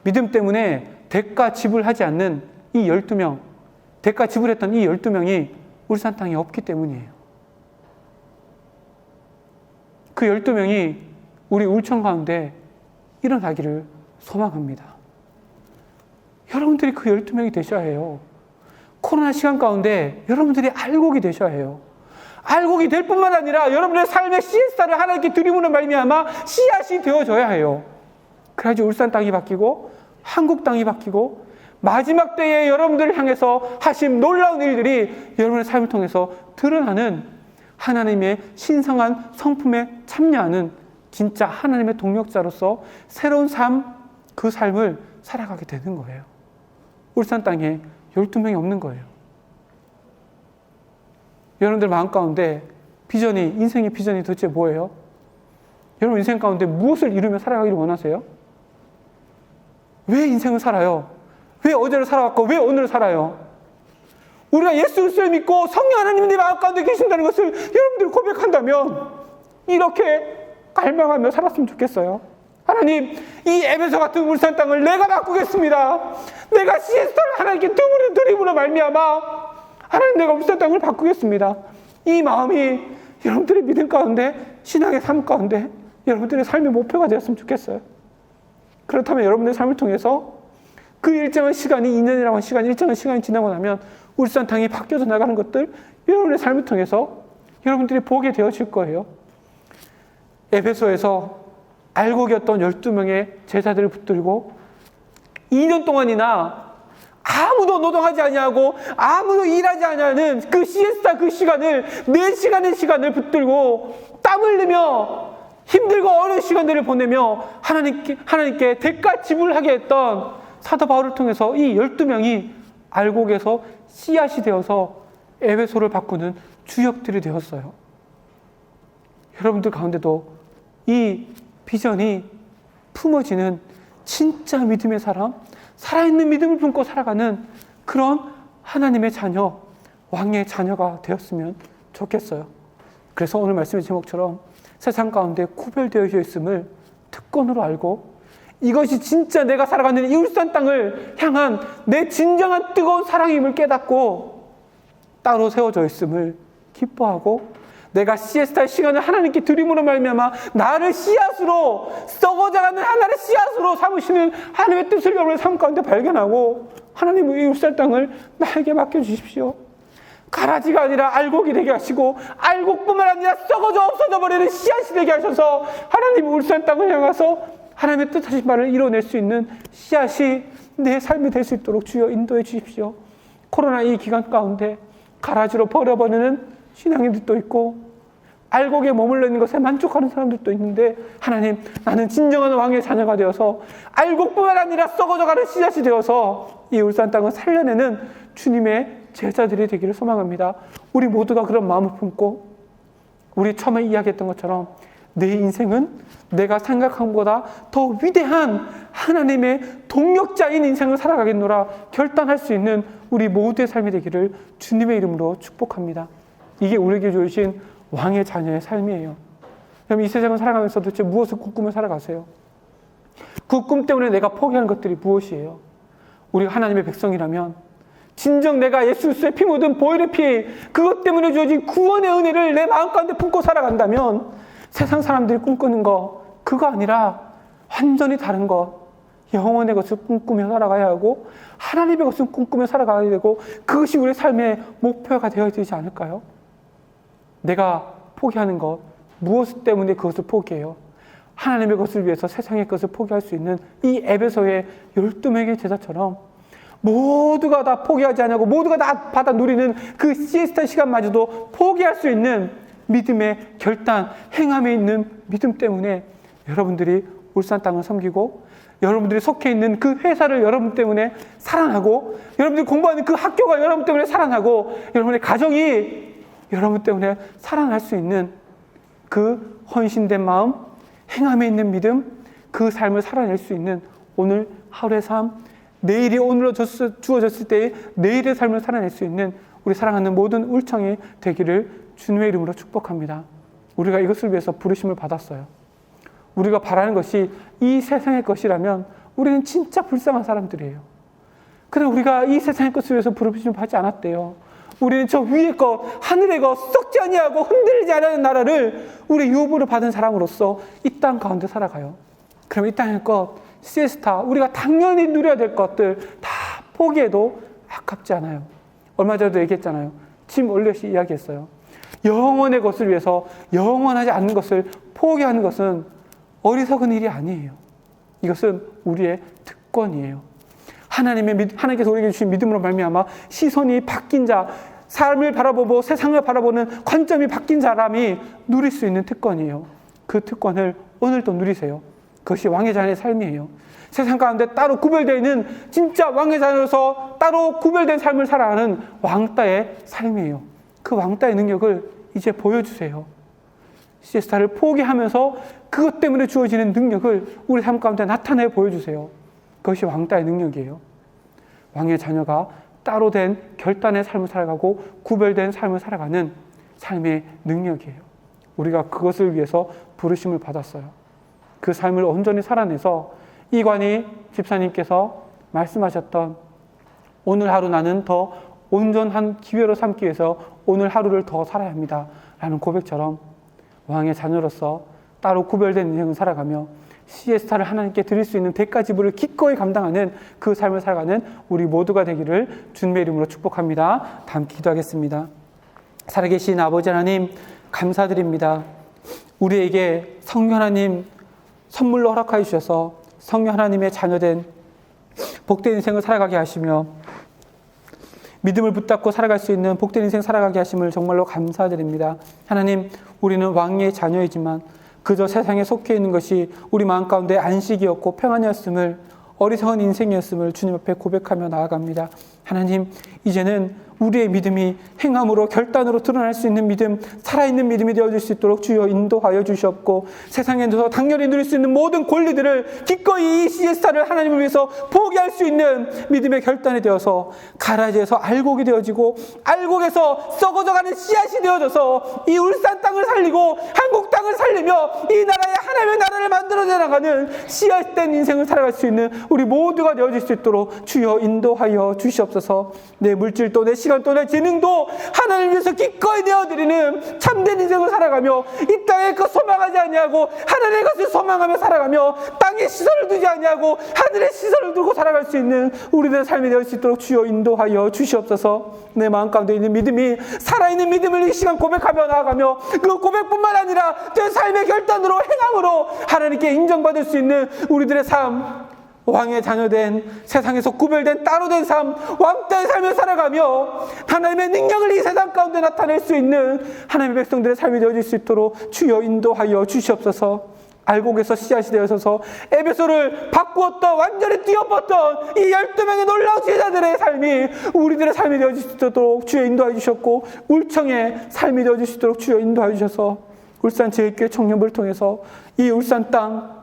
믿음 때문에 대가 지불하지 않는 이 12명, 대가 지불했던 이 12명이 울산 땅에 없기 때문이에요. 그 12명이 우리 울천 가운데 일어나기를 소망합니다. 여러분들이 그 12명이 되셔야 해요. 코로나 시간 가운데 여러분들이 알곡이 되셔야 해요. 알곡이 될 뿐만 아니라 여러분의 삶의 CSR을 하나님께 드림으로 말미암아 씨앗이 되어져야 해요. 그래야지 울산 땅이 바뀌고 한국 땅이 바뀌고 마지막 때에 여러분들을 향해서 하신 놀라운 일들이 여러분의 삶을 통해서 드러나는 하나님의 신성한 성품에 참여하는 진짜 하나님의 동력자로서 새로운 삶, 그 삶을 살아가게 되는 거예요. 울산 땅에 12명이 없는 거예요. 여러분들 마음 가운데 비전이, 인생의 비전이 도대체 뭐예요? 여러분 인생 가운데 무엇을 이루며 살아가기를 원하세요? 왜 인생을 살아요? 왜 어제를 살아왔고 왜 오늘을 살아요? 우리가 예수 그리스도를 믿고 성령 하나님이 내 마음 가운데 계신다는 것을 여러분들이 고백한다면 이렇게 갈망하며 살았으면 좋겠어요. 하나님, 이 에베소 같은 울산 땅을 내가 바꾸겠습니다. 내가 CS를 하나님께 드림으로 말미암아 하나님, 내가 울산 땅을 바꾸겠습니다. 이 마음이 여러분들의 믿음 가운데, 신앙의 삶 가운데 여러분들의 삶의 목표가 되었으면 좋겠어요. 그렇다면 여러분들의 삶을 통해서 그 일정한 시간이, 2년이라고 하는 시간, 일정한 시간이 지나고 나면 울산 땅이 바뀌어져 나가는 것들 여러분의 삶을 통해서 여러분들이 보게 되어질 거예요. 에베소에서 알곡이었던 12명의 제자들을 붙들고 2년 동안이나 아무도 노동하지 아니하고 아무도 일하지 아니하는 그 시에스타 그 시간을, 4시간의 시간을 붙들고 땀 흘리며 힘들고 어려운 시간들을 보내며 하나님께 대가 지불하게 했던 사도 바울을 통해서 이 12명이 알곡에서 씨앗이 되어서 에베소를 바꾸는 주역들이 되었어요. 여러분들 가운데도 이 비전이 품어지는 진짜 믿음의 사람, 살아있는 믿음을 품고 살아가는 그런 하나님의 자녀, 왕의 자녀가 되었으면 좋겠어요. 그래서 오늘 말씀의 제목처럼 세상 가운데 구별되어져 있음을 특권으로 알고 이것이 진짜 내가 살아가는 이 울산 땅을 향한 내 진정한 뜨거운 사랑임을 깨닫고 따로 세워져 있음을 기뻐하고 내가 시에스타의 시간을 하나님께 드림으로 말미암아 나를 씨앗으로 썩어져가는 하나의 씨앗으로 삼으시는 하나님의 뜻을 여러분의 삶 가운데 발견하고 하나님, 이 울산 땅을 나에게 맡겨주십시오. 가라지가 아니라 알곡이 되게 하시고 알곡뿐만 아니라 썩어져 없어져 버리는 씨앗이 되게 하셔서 하나님, 울산 땅을 향해서 하나님의 뜻하신 바를 이뤄낼 수 있는 씨앗이 내 삶이 될 수 있도록 주여 인도해 주십시오. 코로나 이 기간 가운데 가라지로 버려버리는 신앙인들도 있고 알곡에 머물러 있는 것에 만족하는 사람들도 있는데 하나님, 나는 진정한 왕의 자녀가 되어서 알곡뿐만 아니라 썩어져가는 씨앗이 되어서 이 울산 땅을 살려내는 주님의 제자들이 되기를 소망합니다. 우리 모두가 그런 마음을 품고 우리 처음에 이야기했던 것처럼 내 인생은 내가 생각한 것보다 더 위대한 하나님의 동력자인 인생을 살아가겠노라 결단할 수 있는 우리 모두의 삶이 되기를 주님의 이름으로 축복합니다. 이게 우리에게 주신 왕의 자녀의 삶이에요. 그럼 이 세상을 살아가면서 도대체 무엇을 꿈꾸며 살아가세요? 그 꿈 때문에 내가 포기하는 것들이 무엇이에요? 우리가 하나님의 백성이라면 진정 내가 예수 그리스도의 피 묻은 보혈의 피, 그것 때문에 주어진 구원의 은혜를 내 마음 가운데 품고 살아간다면 세상 사람들이 꿈꾸는 거 그거 아니라 완전히 다른 것, 영원의 것을 꿈꾸며 살아가야 하고 하나님의 것을 꿈꾸며 살아가야 되고 그것이 우리의 삶의 목표가 되어야 되지 않을까요? 내가 포기하는 것, 무엇 때문에 그것을 포기해요? 하나님의 것을 위해서 세상의 것을 포기할 수 있는 이 에베소의 12명의 제자처럼 모두가 다 포기하지 않고 모두가 다 받아 누리는 그 시에스타 시간마저도 포기할 수 있는 믿음의 결단, 행함에 있는 믿음 때문에 여러분들이 울산 땅을 섬기고 여러분들이 속해 있는 그 회사를 여러분 때문에 살아나고 여러분들이 공부하는 그 학교가 여러분 때문에 살아나고 여러분의 가정이 여러분 때문에 살아날 수 있는 그 헌신된 마음, 행함에 있는 믿음, 그 삶을 살아낼 수 있는 오늘 하루의 삶, 내일이 오늘로 주어졌을 때의 내일의 삶을 살아낼 수 있는 우리 사랑하는 모든 울청이 되기를 주님의 이름으로 축복합니다. 우리가 이것을 위해서 부르심을 받았어요. 우리가 바라는 것이 이 세상의 것이라면 우리는 진짜 불쌍한 사람들이에요. 그러나 우리가 이 세상의 것을 위해서 부르심을 받지 않았대요. 우리는 저 위의 것, 하늘의 것, 썩지 아니하고 흔들리지 않는 나라를 우리 유업으로 받은 사람으로서 이 땅 가운데 살아가요. 그럼 이 땅의 것, 시에스타, 우리가 당연히 누려야 될 것들 다 포기해도 아깝지 않아요. 얼마 전에도 얘기했잖아요. 짐 올렛이 이야기했어요. 영원의 것을 위해서 영원하지 않는 것을 포기하는 것은 어리석은 일이 아니에요. 이것은 우리의 특권이에요. 하나님께서 우리에게 주신 믿음으로 말미암아 시선이 바뀐 자, 삶을 바라보고 세상을 바라보는 관점이 바뀐 사람이 누릴 수 있는 특권이에요. 그 특권을 오늘도 누리세요. 그것이 왕의 자녀의 삶이에요. 세상 가운데 따로 구별되어 있는 진짜 왕의 자녀로서 따로 구별된 삶을 살아가는 왕따의 삶이에요. 그 왕따의 능력을 이제 보여주세요. 시에스타를 포기하면서 그것 때문에 주어지는 능력을 우리 삶 가운데 나타내 보여주세요. 그것이 왕따의 능력이에요. 왕의 자녀가 따로 된 결단의 삶을 살아가고 구별된 삶을 살아가는 삶의 능력이에요. 우리가 그것을 위해서 부르심을 받았어요. 그 삶을 온전히 살아내서 이관희 집사님께서 말씀하셨던 오늘 하루 나는 더 온전한 기회로 삼기 위해서 오늘 하루를 더 살아야 합니다 라는 고백처럼 왕의 자녀로서 따로 구별된 인생을 살아가며 시에스타를 하나님께 드릴 수 있는 대가 지불을 기꺼이 감당하는 그 삶을 살아가는 우리 모두가 되기를 주님의 이름으로 축복합니다. 다 함께 기도하겠습니다. 살아계신 아버지 하나님 감사드립니다. 우리에게 성령 하나님 선물로 허락하여 주셔서 성령 하나님의 자녀된 복된 인생을 살아가게 하시며 믿음을 붙잡고 살아갈 수 있는 복된 인생 살아가게 하심을 정말로 감사드립니다. 하나님, 우리는 왕의 자녀이지만 그저 세상에 속해 있는 것이 우리 마음 가운데 안식이었고 평안이었음을, 어리석은 인생이었음을 주님 앞에 고백하며 나아갑니다. 하나님, 이제는 우리의 믿음이 행함으로 결단으로 드러날 수 있는 믿음, 살아있는 믿음이 되어줄 수 있도록 주여 인도하여 주시옵고 세상에서 당연히 누릴 수 있는 모든 권리들을 기꺼이 이 시에스타를 하나님을 위해서 포기할 수 있는 믿음의 결단이 되어서 가라지에서 알곡이 되어지고 알곡에서 썩어져가는 씨앗이 되어져서 이 울산 땅을 살리고 한국 땅을 살리며 이 나라의 하나님의 나라를 만들어내 나가는 씨앗된 인생을 살아갈 수 있는 우리 모두가 되어질 수 있도록 주여 인도하여 주시옵소서. 내 물질도 내 시간도 내 재능도 하나님을 위해서 기꺼이 내어드리는 참된 인생을 살아가며 이 땅에 그 소망하지 아니하고 하늘의 것을 소망하며 살아가며 땅에 시선을 두지 아니하고 하늘의 시선을 두고 살아갈 수 있는 우리들의 삶이 되어 수 있도록 주여 인도하여 주시옵소서. 내 마음 가운데 있는 믿음이 살아있는 믿음을 이 시간 고백하며 나아가며 그 고백뿐만 아니라 내 삶의 결단으로 행함으로 하나님께 인정받을 수 있는 우리들의 삶, 왕의 자녀된 세상에서 구별된 따로 된 삶, 왕따의 삶을 살아가며 하나님의 능력을 이 세상 가운데 나타낼 수 있는 하나님의 백성들의 삶이 되어질 수 있도록 주여 인도하여 주시옵소서. 알곡에서 씨앗이 되어서서 에베소를 바꾸었던, 완전히 뒤엎었던 이 12명의 놀라운 제자들의 삶이 우리들의 삶이 되어질 수 있도록 주여 인도하여 주셨고 울청의 삶이 되어질 수 있도록 주여 인도하여 주셔서 울산 제일교회 청년부를 통해서 이 울산 땅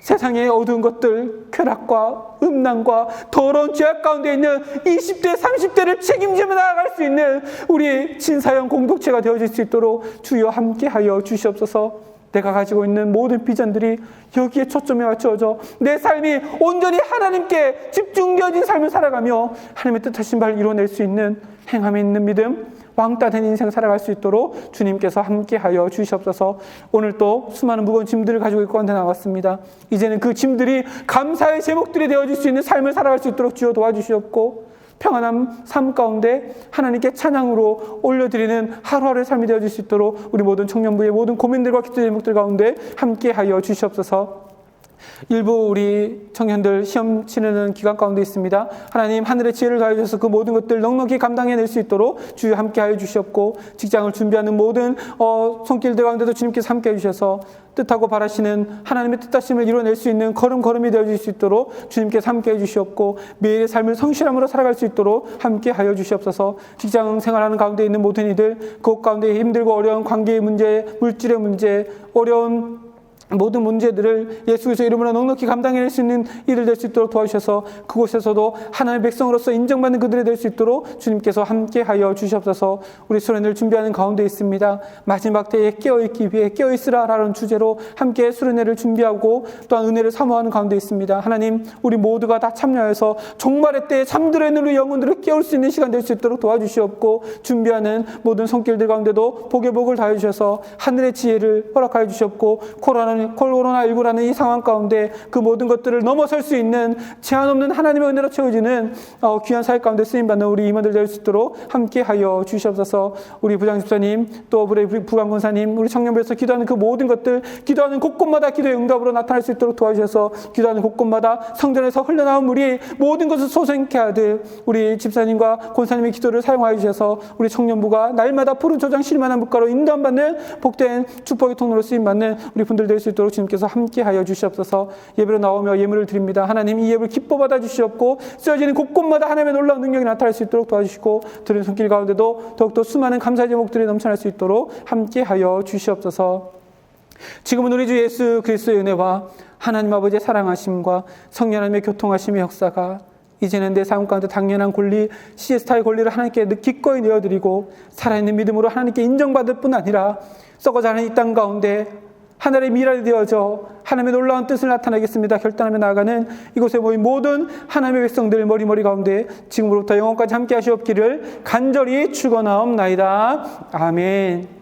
세상의 어두운 것들, 쾌락과 음란과 더러운 죄악 가운데 있는 20대, 30대를 책임지며 나아갈 수 있는 우리 진사형 공동체가 되어질 수 있도록 주여 함께하여 주시옵소서. 내가 가지고 있는 모든 비전들이 여기에 초점이 맞춰져 내 삶이 온전히 하나님께 집중되어진 삶을 살아가며 하나님의 뜻하신 바를 이뤄낼 수 있는 행함에 있는 믿음, 왕따 된 인생 살아갈 수 있도록 주님께서 함께하여 주시옵소서. 오늘 또 수많은 무거운 짐들을 가지고 일꾼 데 나왔습니다. 이제는 그 짐들이 감사의 제목들이 되어질 수 있는 삶을 살아갈 수 있도록 주여 도와주시옵고, 평안한 삶 가운데 하나님께 찬양으로 올려드리는 하루하루의 삶이 되어질 수 있도록 우리 모든 청년부의 모든 고민들과 기도 제목들 가운데 함께하여 주시옵소서. 일부 우리 청년들 시험 치르는 기간 가운데 있습니다. 하나님, 하늘의 지혜를 더해 주셔서 그 모든 것들 넉넉히 감당해낼 수 있도록 주여 함께하여 주시옵고, 직장을 준비하는 모든 손길들 가운데도 주님께서 함께해 주셔서 뜻하고 바라시는 하나님의 뜻하심을 이뤄낼 수 있는 걸음걸음이 되어질 수 있도록 주님께서 함께해 주시옵고, 매일의 삶을 성실함으로 살아갈 수 있도록 함께하여 주시옵소서. 직장 생활하는 가운데 있는 모든 이들, 그곳 가운데 힘들고 어려운 관계의 문제, 물질의 문제, 어려운 모든 문제들을 예수 그리스도의 이름으로 넉넉히 감당해낼 수 있는 일을 될 수 있도록 도와주셔서 그곳에서도 하나님의 백성으로서 인정받는 그들이 될 수 있도록 주님께서 함께하여 주시옵소서. 우리 수련회를 준비하는 가운데 있습니다. 마지막 때에 깨어있기 위해 깨어있으라라는 주제로 함께 수련회를 준비하고 또한 은혜를 사모하는 가운데 있습니다. 하나님, 우리 모두가 다 참여해서 종말의 때에 잠들어 있는 우리 영혼들을 깨울 수 있는 시간 될 수 있도록 도와주시옵고, 준비하는 모든 손길들 가운데도 복의 복을 다해 주셔서 하늘의 지혜를 허락하여 주시옵고, 코로나19라는 이 상황 가운데 그 모든 것들을 넘어설 수 있는 제한 없는 하나님의 은혜로 채워지는 귀한 사역 가운데 쓰임받는 우리 임원들 될 수 있도록 함께하여 주시옵소서. 우리 부장집사님, 또 우리 부강권사님, 우리 청년부에서 기도하는 그 모든 것들, 기도하는 곳곳마다 기도의 응답으로 나타날 수 있도록 도와주셔서 기도하는 곳곳마다 성전에서 흘러나온 물이 모든 것을 솟아있게 하듯 우리 집사님과 권사님의 기도를 사용하여 주셔서 우리 청년부가 날마다 푸른 초장 실만한 물가로 인도함받는 복된 축복의 통로로 쓰임받는 우리 분들 될 수 있도록 주님께서 함께하여 주시옵소서. 예배로 나오며 예물을 드립니다. 하나님, 이 예물 기뻐 받아 주시옵고, 쓰여지는 곳곳마다 하나님의 놀라운 능력이 나타날 수 있도록 도와주시고, 들은 손길 가운데도 더욱더 수많은 감사의 제목들이 넘쳐날 수 있도록 함께하여 주시옵소서. 지금은 우리 주 예수 그리스도의 은혜와 하나님 아버지의 사랑하심과 성령 하나님의 교통하심의 역사가 이제는 내 삶 가운데 당연한 권리, 시에스타의 권리를 하나님께 기꺼이 내어드리고 살아있는 믿음으로 하나님께 인정받을 뿐 아니라 썩어가는 이 땅 가운데 하늘의 미랄이 되어져 하나님의 놀라운 뜻을 나타내겠습니다 결단하며 나아가는 이곳에 모인 모든 하나님의 백성들 머리 가운데 지금으로부터 영원까지 함께 하시옵기를 간절히 축원하옵나이다. 아멘.